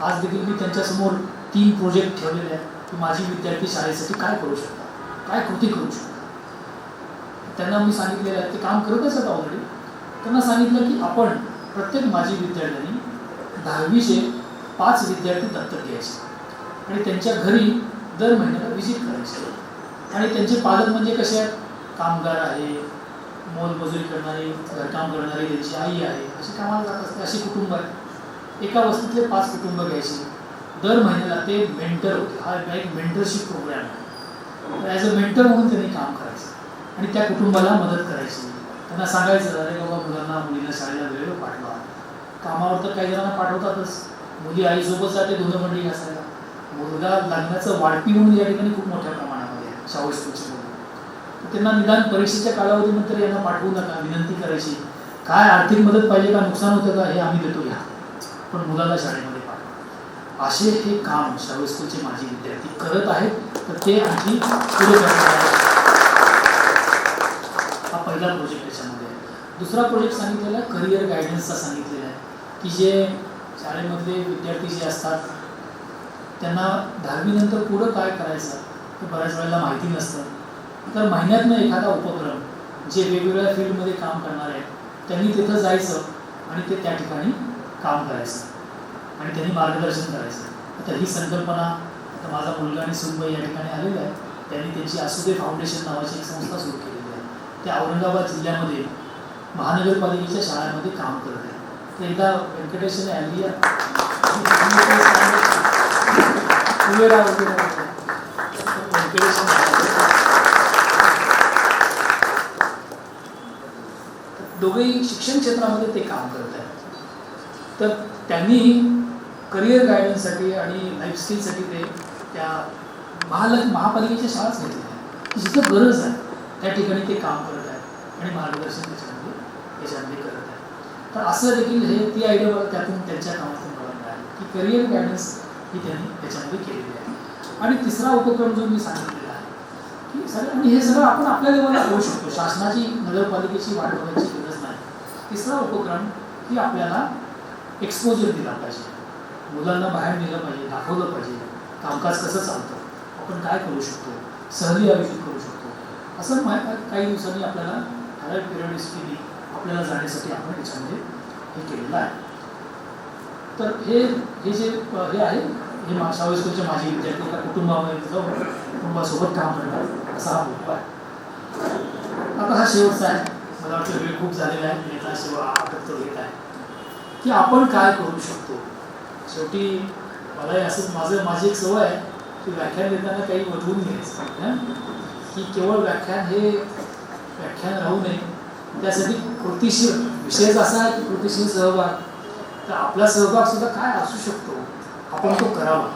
आज देखील मी त्यांच्यासमोर 3 प्रोजेक्ट ठेवलेले आहेत की माजी विद्यार्थी शाळेसाठी काय करू शकतात, काय कृती करू शकतात. त्यांना मी सांगितलेलं आहे, ते काम करतच आहेत ऑलरेडी. त्यांना सांगितलं की आपण प्रत्येक माजी विद्यार्थ्यांनी 10वीचे 5 विद्यार्थी दत्तक घ्यायचे आणि त्यांच्या घरी दर महिन्याला व्हिजिट करायची. आणि त्यांचे पालक म्हणजे कसे आहेत, कामगार आहे, मोलमजुरी करणारी, घरकाम करणारी त्यांची आई आहे, अशी कामाला जात असते, अशी कुटुंब आहेत. एका वस्तीतले 5 कुटुंब घ्यायची. दर महिन्याला ते मेंटर होते. हा एक मेंटरशिप प्रोग्राम आहे. ॲज अ मेंटर म्हणून त्यांनी काम करायचं आणि त्या कुटुंबाला मदत करायची. त्यांना सांगायचं, अरे बाबा मुलांना मुलींना शाळेला वेळेवर पाठवा. कामावर तर काही जणांना पाठवतातच, मुली आईसोबत जाते धुणं भांडी घासायला. मुलगा लग्नाचं वाढपी म्हणून या ठिकाणी खूप मोठ्या प्रमाणामध्ये आहे शाहू हायस्कूलची मुलं. त्यांना निदान परीक्षेच्या कालावधीनंतर यांना पाठवू नका, विनंती करायची. काय आर्थिक मदत पाहिजे का, नुकसान होतं का, हे आम्ही देतो, घ्या, पण मुलाला शाळेमध्ये पाठवा. असे हे काम शाहू हायस्कूलचे माजी विद्यार्थी करत आहेत. तर ते आणखी पुढे करणार आहेत. हा पहिला प्रोजेक्ट त्याच्यामध्ये आहे. दुसरा प्रोजेक्ट सांगितलेला आहे करिअर गायडन्सचा सांगितलेला आहे की जे शाळेमधले विद्यार्थी जे असतात त्यांना 10वी नंतर पुढं काय करायचं हे बऱ्याच वेळेला माहिती नसतं. तर महिन्यातनं एखादा उपक्रम जे वेगवेगळ्या फील्डमध्ये काम करणार आहेत त्यांनी तिथं जायचं आणि ते त्या ठिकाणी काम करायचं आणि त्यांनी मार्गदर्शन करायचं. आता ही संकल्पना आता माझा मुलगा आणि सुनबाई या ठिकाणी आलेला आहे. त्यांनी त्यांची आसुदे फाउंडेशन नावाची एक संस्था सुरू केलेली आहे. ते औरंगाबाद जिल्ह्यामध्ये महानगरपालिकेच्या शाळांमध्ये काम करत आहे. तर एकदा व्यंकटेशने आली दोघेही शिक्षण क्षेत्रामध्ये ते काम करत आहेत. तर त्यांनी करिअर गायडन्ससाठी आणि लाईफ स्किलसाठी ते त्या महापालिकेच्या शाळाच घेतल्या आहेत की जिथं गरज आहे त्या ठिकाणी ते काम करत आहेत आणि मार्गदर्शन त्याच्यामध्ये करत आहेत. तर असं देखील हे ती आयडिया मला त्यातून त्यांच्या कामातून मला मिळाली की करिअर गायडन्स ही त्यांनी त्याच्यामध्ये केलेली आहे. आणि तिसरा उपक्रम जो मी सांगितलेला आहे की सगळं, आणि हे सगळं आपण आपल्या लेवलला करू शकतो, शासनाची नगरपालिकेची वाट बघायची गरज नाही. तिसरा उपक्रम की आपल्याला एक्सपोजर दिला पाहिजे, मुलांना बाहेर नेलं पाहिजे, दाखवलं पाहिजे कामकाज कसं चालतं, आपण काय करू शकतो, सहली आयोजित करू शकतो. असं काही दिवसांनी आपल्याला ठराविक पिरियडिस्टिकली आपल्याला जाण्यासाठी आपण याच्यामध्ये हे केलेलं आहे. तर हे जे हे आहे हे शाहू हायस्कूलचे माजी विद्यार्थी एका कुटुंबासोबत काम करणार असा हा ग्रुप आहे. आता हा शेवटचा आहे, मला वाटतं वेळ खूप झालेला आहे, मी याचा शेवट आटोपतो घेत आहे की आपण काय करू शकतो. शेवटी मला असं माझी एक सवय आहे की व्याख्यान देताना काही वधवून घ्यायचं की केवळ व्याख्यान हे व्याख्यान राहू नये, त्यासाठी कृतीशील विषयच असा आहे की कृतीशील सहभाग. तर आपला सहभाग सुद्धा काय असू शकतो आपण तो करावा.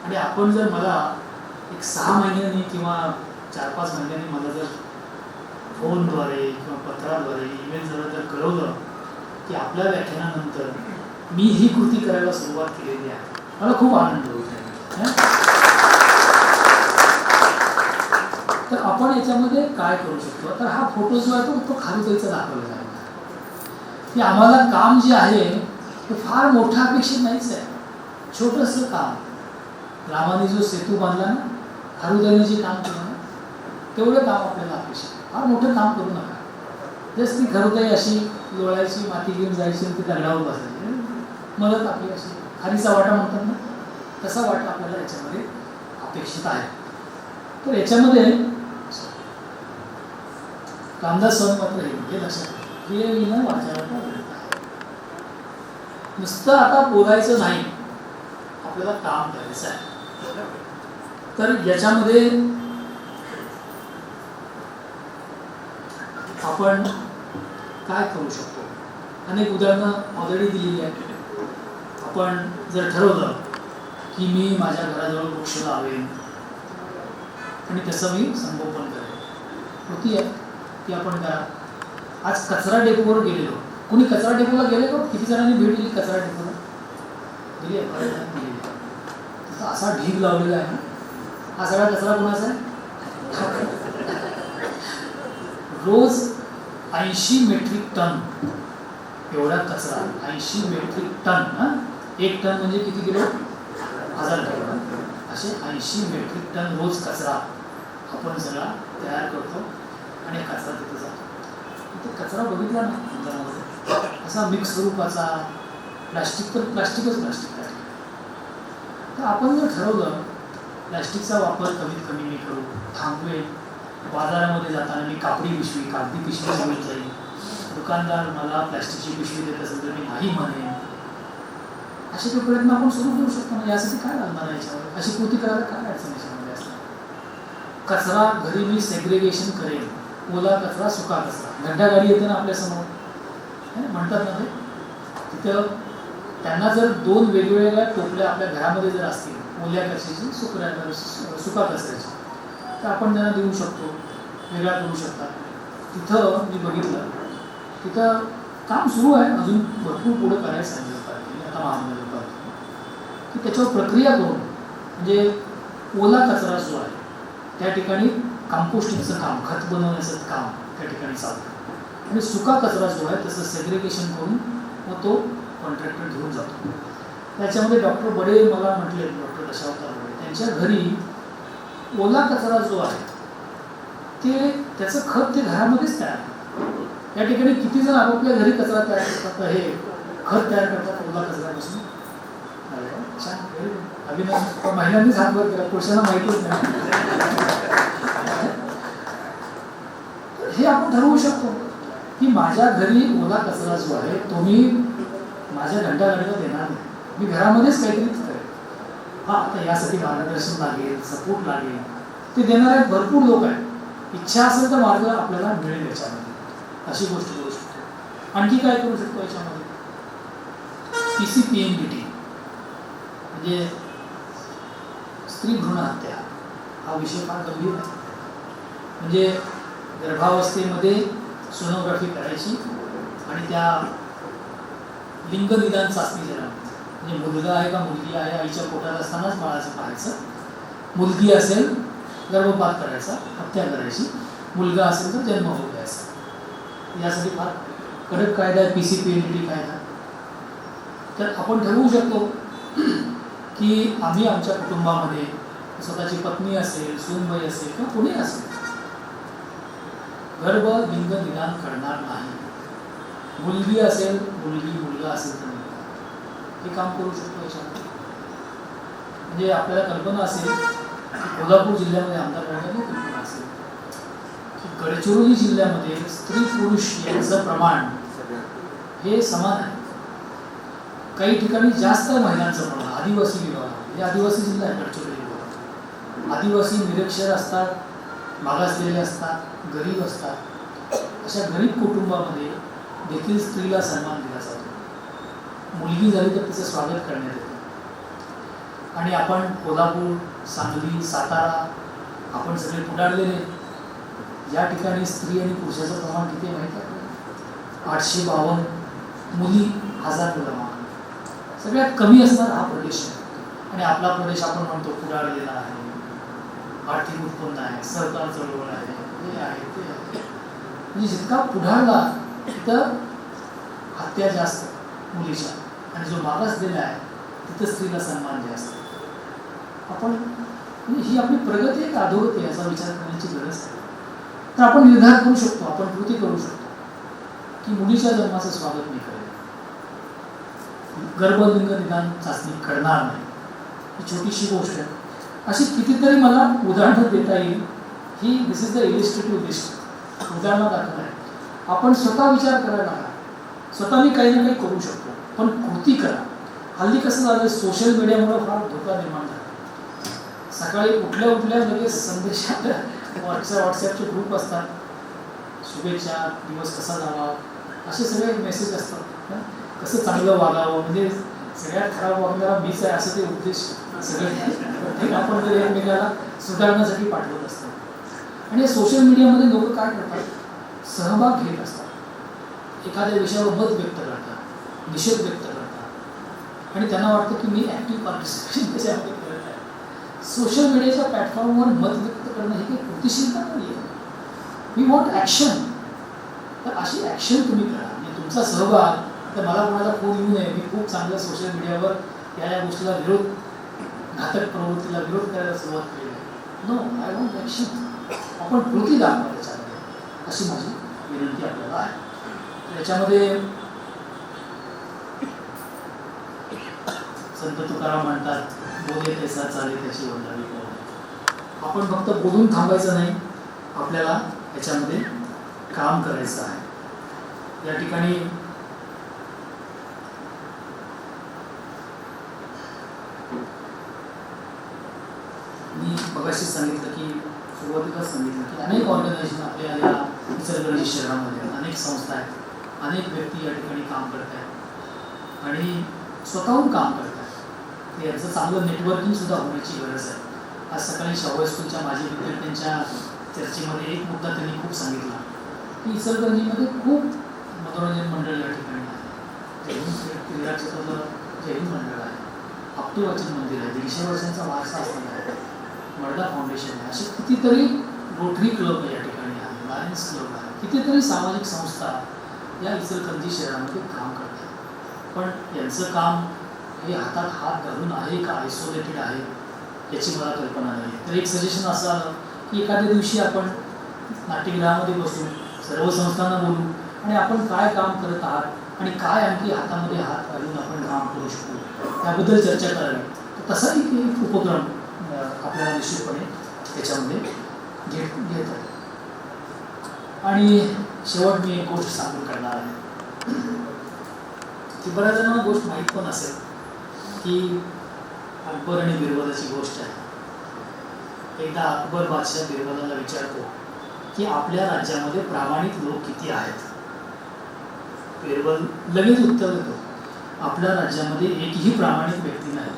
आणि आपण जर मला एक 6 महिन्यांनी किंवा 4-5 महिन्यांनी मला जर फोनद्वारे किंवा पत्राद्वारे ईमेल जर कळवलं की आपल्या व्याख्यानानंतर मी ही कृती करायला सुरुवात केलेली आहे, मला खूप आनंद होत आहे. तर आपण याच्यामध्ये काय करू शकतो. तर हा फोटो जो आहे तो खारुताईचा दाखवलेला आहे की आम्हाला काम जे आहे ते फार मोठं अपेक्षित नाहीच आहे, छोटंसं काम. रामाने जो सेतू बांधला ना, खारुताईने जे काम केलं ना, तेवढं काम आपल्याला अपेक्षित. फार मोठं काम करू नका. जस्ट ती खारुताई अशी लोळायची, माती घेऊन जायची आणि ती दगडावर बसायची, मदत आपली अशी खारीचा वाटा म्हणतात ना, तसा वाटा आपल्याला याच्यामध्ये अपेक्षित आहे. तर याच्यामध्ये रामदास स्वामी मात्र हे लक्षात क्रियेविना वाचायला नुसतं आता बोलायचं नाही, आपल्याला काम करायचं आहे. तर याच्यामध्ये आपण काय करू शकतो? अनेक उदाहरणं ऑलरेडी दिलेली आहेत. आपण जर ठरवलं की मी माझ्या घराजवळ वृक्ष लावेन आणि त्याचं मी संगोपन करेन, होती आहे ती आपण करा. आज कचरा डेपोवर गेलेलो, कुणी कचरा डेपोला गेले का? किती जणांनी भेट दिली कचरा डेपोला? दिली आहे, बऱ्याच जणांनी दिली आहे. तिथं असा ढीग लावलेला आहे ना, हा सगळा कचरा कोणाचा आहे? रोज 80 मेट्रिक टन एवढा कचरा, 80 मेट्रिक टन. एक टन म्हणजे किती किलो? 1000 किलो. असे 80 मेट्रिक टन रोज कचरा आपण सगळा तयार करतो आणि कचरा तिथे जातो. तिथे कचरा बघितला ना असा मिक्स स्वरूपाचा, प्लास्टिक तर प्लास्टिकच प्लास्टिक आहे. तर आपण जर ठरवलं प्लास्टिकचा वापर कमीत कमी मी करू, थांबवेल, बाजारामध्ये जाताना मी कापडी पिशवी, कागदी पिशवी घेऊन जाईल, दुकानदार मला प्लास्टिकची पिशवी देत असेल तर मी नाही म्हणेन, असे काही प्रयत्न आपण सुरू करू शकतो ना. यासाठी काय लागणार आहे याच्यावर? अशी कृती करायला काय अडचण याच्यामध्ये असणार? कचरा घरी मी सेग्रिगेशन करेन, ओला कचरा, सुका कचरा. घंटा गाडी येते ना आपल्यासमोर, म्हणतात ना ते, तिथं त्यांना जर 2 वेगवेगळ्या टोपल्या आपल्या घरामध्ये जर असतील, ओल्या कचऱ्याची, सुका कचऱ्याची, तर आपण त्यांना देऊ शकतो, वेगळा करू शकतात. तिथं मी बघितलं, तिथं काम सुरू आहे, अजून भरपूर पुढं करायचं सांगितलं पाहिजे आता महानगरपालिका, की त्याच्यावर प्रक्रिया करून, म्हणजे ओला कचरा जो आहे त्या ठिकाणी कंपोस्टिंगचं काम, खत बनवण्याचं काम त्या ठिकाणी चालतं, आणि सुका कचरा जो आहे त्याचं सेग्रिगेशन करून मग तो कॉन्ट्रॅक्टर घेऊन जातो. त्याच्यामध्ये डॉक्टर बडे मला म्हटले, डॉक्टर दशावतार बडे, त्यांच्या घरी ओला कचरा जो आहे ते त्याचं खत ते घरामध्येच तयार करतात. या ठिकाणी किती जण आपापल्या घरी कचरा तयार करतात, हे खत तयार करतात ओला कचऱ्यापासून? छान, अभिनंदन. महिलांनीच हातभार केला, पुरुषांना माहितीच नाही. हे आपण ठरवू शकतो की माझ्या घरी ओला कचरा जो आहे तो मी माझ्या घंटा गाडीला देणार नाही, मी घरामध्येच काहीतरी करेन. हा, आता यासाठी मार्गदर्शन लागेल, सपोर्ट लागेल, ते देणारे भरपूर लोक आहेत. इच्छा असेल तर मार्ग आपल्याला मिळेल याच्यामध्ये. अशी गोष्ट करू शकतो. आणखी काय करू शकतो याच्यामध्ये? PCPNDT म्हणजे स्त्री भ्रूण हत्या हा विषय फार गंभीर आहे. म्हणजे गर्भावस्थेमध्ये सोनोग्राफी करायची आणि त्या लिंग निदान चाचणी ज्याला, म्हणजे मुलगा आहे का मुलगी आहे, आईच्या पोटात असतानाच बाळाचं पाहायचं. मुलगी असेल गर्भपात करायचा, हत्या करायची, मुलगा असेल तर जन्म होऊ द्यायचा. यासाठी फार कडक कायदा आहे PCPNDT कायदा. तर आपण ठरवू शकतो की आम्ही आमच्या कुटुंबामध्ये, स्वतःची पत्नी असेल, सूनबाई असेल किंवा कोणी असेल, गर्भ लिंग निदान करणार नाही. मुलगी असेल मुलगी, मुलगा असेल तर मुलगा, हे काम करू शकतो याच्यामध्ये. म्हणजे आपल्याला कल्पना असेल की कोल्हापूर जिल्ह्यामध्ये आमदार राहिल्याने कल्पना असेल की गडचिरोली जिल्ह्यामध्ये स्त्री पुरुष यांचं प्रमाण हे समान आहे. काही ठिकाणी जास्त महिलांचं प्रमाण, आदिवासी विभाग, म्हणजे आदिवासी जिल्हा आहे गडचिरोली विभाग, आदिवासी निरक्षर असतात, मागासलेले असतात, गरीब असतात. अशा गरीब कुटुंबामध्ये देखील स्त्रीला सन्मान दिला जातो. मुलगी झाली तर तिचं स्वागत करण्यात येतं. आणि आपण कोल्हापूर, सांगली, सातारा, आपण सगळे पुढारलेले, या ठिकाणी स्त्री आणि पुरुषाचं प्रमाण किती माहिती आहे? 852 मुली 1000 मुलं. सगळ्यात कमी असणार हा प्रदेश आहे. आणि आपला प्रदेश आपण म्हणतो पुढारलेला आहे, आर्थिक उत्पन्न आहे, सहकार चळवळ आहे, हे आहे ते आहे. म्हणजे जितका पुढारला तिथं हत्या जास्त मुलीच्या, आणि जो मागासलेला आहे तिथं स्त्रीला सन्मान जास्त. आपण म्हणजे ही आपली प्रगती आहे का अधोगती आहे याचा विचार करण्याची गरज आहे. तर आपण निर्धार करू शकतो, आपण कृती करू शकतो की मुलीच्या जन्माचं स्वागत मी करेन, गर्भलिंग निदान चाचणी करणार नाही. ही छोटीशी गोष्ट आहे. अशी कितीतरी मला उदाहरणं देता येईल. ही दिस इज द इलिस्ट्रेटिव्ह लिस्ट, उदाहरणं दाखवत आहे. आपण स्वतः विचार करायला हवा, स्वतः मी काही ना काही करू शकतो, पण कृती करा. हल्ली कसं झालं, सोशल मीडियामुळे फार धोका निर्माण झाला. सकाळी उठल्या लगेच संदेश आपल्या व्हॉट्सॲपचे ग्रुप असतात, शुभेच्छा, दिवस कसा जावा, असे सगळे मेसेज असतात. कसं चांगलं वागावं, म्हणजे सगळ्यात खराब वागणारा मीच आहे असं ते उद्देश सगळे आपण जर एकमेकाला सुधारण्यासाठी पाठवत असतो. आणि या सोशल मीडियामध्ये लोक काय करतात, सहभाग घेत असतात, एखाद्या विषयावर मत व्यक्त करतात, निषेध व्यक्त करतात, आणि त्यांना वाटतं की मी ॲक्टिव्ह पार्टिसिपेशन त्याच्यामध्ये करत आहे. सोशल मीडियाच्या प्लॅटफॉर्मवर मत व्यक्त करणं ही काही कृतीशीलता नाही आहे. We want action. तर अशी ॲक्शन तुम्ही करा. म्हणजे तुमचा सहभाग, तर मला कोणाला फोन येऊ नये, मी खूप चांगलं सोशल मीडियावर या गोष्टीला विरोध, घातक प्रवृत्तीला विरोध करायला सुरुवात केली आहे. No, I want action. आपण कृती दाखवा त्याच्यामध्ये, अशी माझी विनंती आपल्याला आहे. त्याच्यामध्ये संत तुकाराम म्हणतात, बोले तैसा चाले त्याची वंदावी करू. आपण फक्त बोलून थांबायचं नाही, आपल्याला याच्यामध्ये काम करायचं आहे. या ठिकाणी मी मगाशी सांगितलं की, सुरुवातीलाच सांगितलं की अनेक ऑर्गनायझेशन आपल्या या इचलकरंजी शहरामध्ये, अनेक संस्था आहेत, अनेक व्यक्ती या ठिकाणी काम करत आहेत आणि स्वतःहून काम करत आहेत. याचं चांगलं नेटवर्किंग सुद्धा होण्याची गरज आहे. आज सकाळी शाहू हायस्कूलच्या माजी विद्यार्थ्यांच्या चर्चेमध्ये एक मुद्दा त्यांनी खूप सांगितला की इचलकरंजीमध्ये खूप मनोरंजन मंडळ या ठिकाणी आहे. क्रीडा क्षेत्रातलं जैन मंडळ आहे, आपटेवाचन मंदिर आहे, 150 वर्षांचा वारसा असलेला आहे, मडदा फाउंडेशन आहे, असे कितीतरी रोटरी क्लब या ठिकाणी आहे, लायन्स क्लब आहे, कितीतरी सामाजिक संस्था या इचलकरंजी शहरामध्ये काम करतात. पण यांचं काम हे हातात हात घालून आहे का आयसोलेटेड आहे याची मला कल्पना नाही. तर एक सजेशन असं आलं की एखाद्या दिवशी आपण नाट्यगृहामध्ये बसू, सर्व संस्थांना बोलू आणि आपण काय काम करत आहात आणि काय आणखी हातामध्ये हात घालून आपण काम करू शकतो त्याबद्दल चर्चा करावी. तर तसाही एक उपक्रम आपल्याला निश्चितपणे त्याच्यामध्ये घेत आहे. आणि शेवट मी एक गोष्ट सांगून करणार आहे की बऱ्याच जणांना गोष्ट माहीत पण असेल की अकबर आणि बिरबलाची गोष्ट आहे. एकदा अकबर बादशाह बिरबलाला विचारतो की आपल्या राज्यामध्ये प्रामाणिक लोक किती आहेत. बिरबल लगेच उत्तर देतो, आपल्या राज्यामध्ये एकही प्रामाणिक व्यक्ती नाही.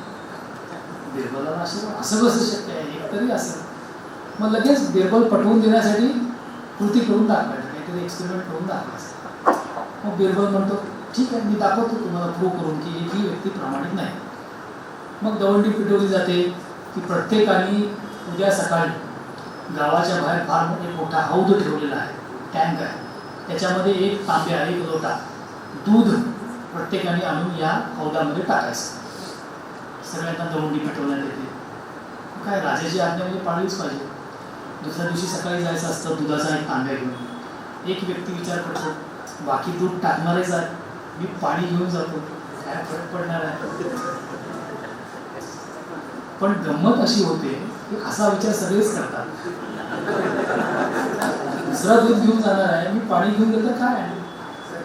बिरबलाला असं कसं शक्य आहे, एक तरी असेल. मग लगेच बिरबल पटवून देण्यासाठी कृती करून दाखवायचं, काहीतरी एक्सपेरिमेंट करून दाखवायचं. मग बिरबल म्हणतो ठीक आहे, मी दाखवतो तुम्हाला प्रूव्ह करून की एकही व्यक्ती प्रामाणिक नाही. मग दवंडी पिटवली जाते की प्रत्येकाने उद्या सकाळी गावाच्या बाहेर फार एक मोठा हौद ठेवलेला आहे, टँक आहे, त्याच्यामध्ये एक तांब्या, एक लोटा दूध प्रत्येकाने आणून या हौदामध्ये टाकायचं. सगळ्यांना दवंडी पेटवण्यात येते. काय राजाची आज्ञा म्हणजे पाळलीच पाहिजे. दुसऱ्या दिवशी सकाळी जायचं असतं दुधाचा एक तांब्या घेऊन. एक व्यक्ती विचार करतो, बाकी दूध टाकणारेच आहे, मी पाणी घेऊन जातो, काय फरक पडणार आहे. पण गंमत अशी होते की असा विचार सगळेच करतात. दुसरा दूध घेऊन जाणार आहे, मी पाणी घेऊन गेलं काय आहे.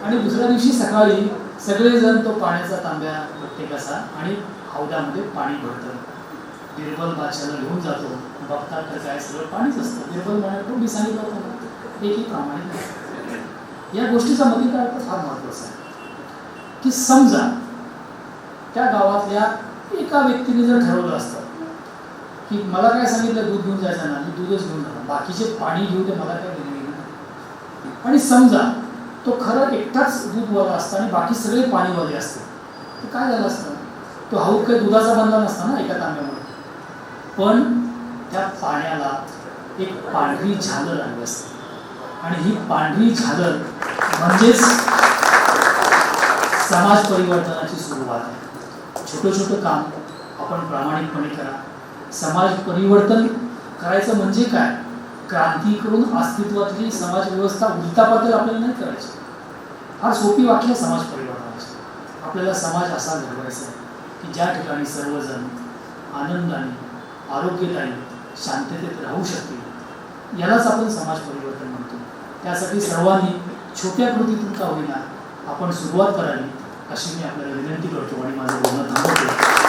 आणि दुसऱ्या दिवशी सकाळी सगळेजण तो पाण्याचा तांब्या प्रत्येकाचा आणि हौदामध्ये पाणी भरतं. बिरबल बादशाला घेऊन जातो, बघतात तर काय सगळं पाणीच असतं. बिरबल म्हणाल मी सांगितलं होतं एकही प्रामाणिक नाही. या गोष्टीचा मतिकार फार महत्त्वाचा आहे की समजा त्या गावातल्या एका व्यक्तीने जर ठरवलं असतं की मला काय सांगितलं दूध घेऊन जायचं ना, मी दूधच घेऊन जाणार, बाकीचे पाणी घेऊ दे, मला काय घेणं नाही. आणि समजा तो खरं एकटाच दूधवाला असता आणि बाकी सगळे पाणीवाले असते, तर काय झालं असतं. तो हौद काही दुधाचा बनला नसता ना एका तांब्यामुळे. पण त्या पाण्याला एक पांढरी झालर आली असते आणि ही पांढरी झालर म्हणजेच समाज परिवर्तनाची सुरुवात आहे. छोटं छोटं काम आपण प्रामाणिकपणे करा. समाज परिवर्तन करायचं म्हणजे काय, क्रांती करून अस्तित्वातली समाज व्यवस्था उलटापालट आपल्याला नाही करायची. फार सोपी वाक्य समाज परिवर्तनाची. आपल्याला समाज असा घडवायचा आहे की ज्या ठिकाणी सर्वजण आनंदाने, आरोग्यदायी, शांततेत राहू शकतील. यालाच आपण समाज परिवर्तन म्हणतो. त्यासाठी सर्वांनी छोट्या कृतीतून का होईना आपण सुरुवात करावी अशी मी आपल्याला विनंती करतो आणि माझं बोलणं थांबवतो.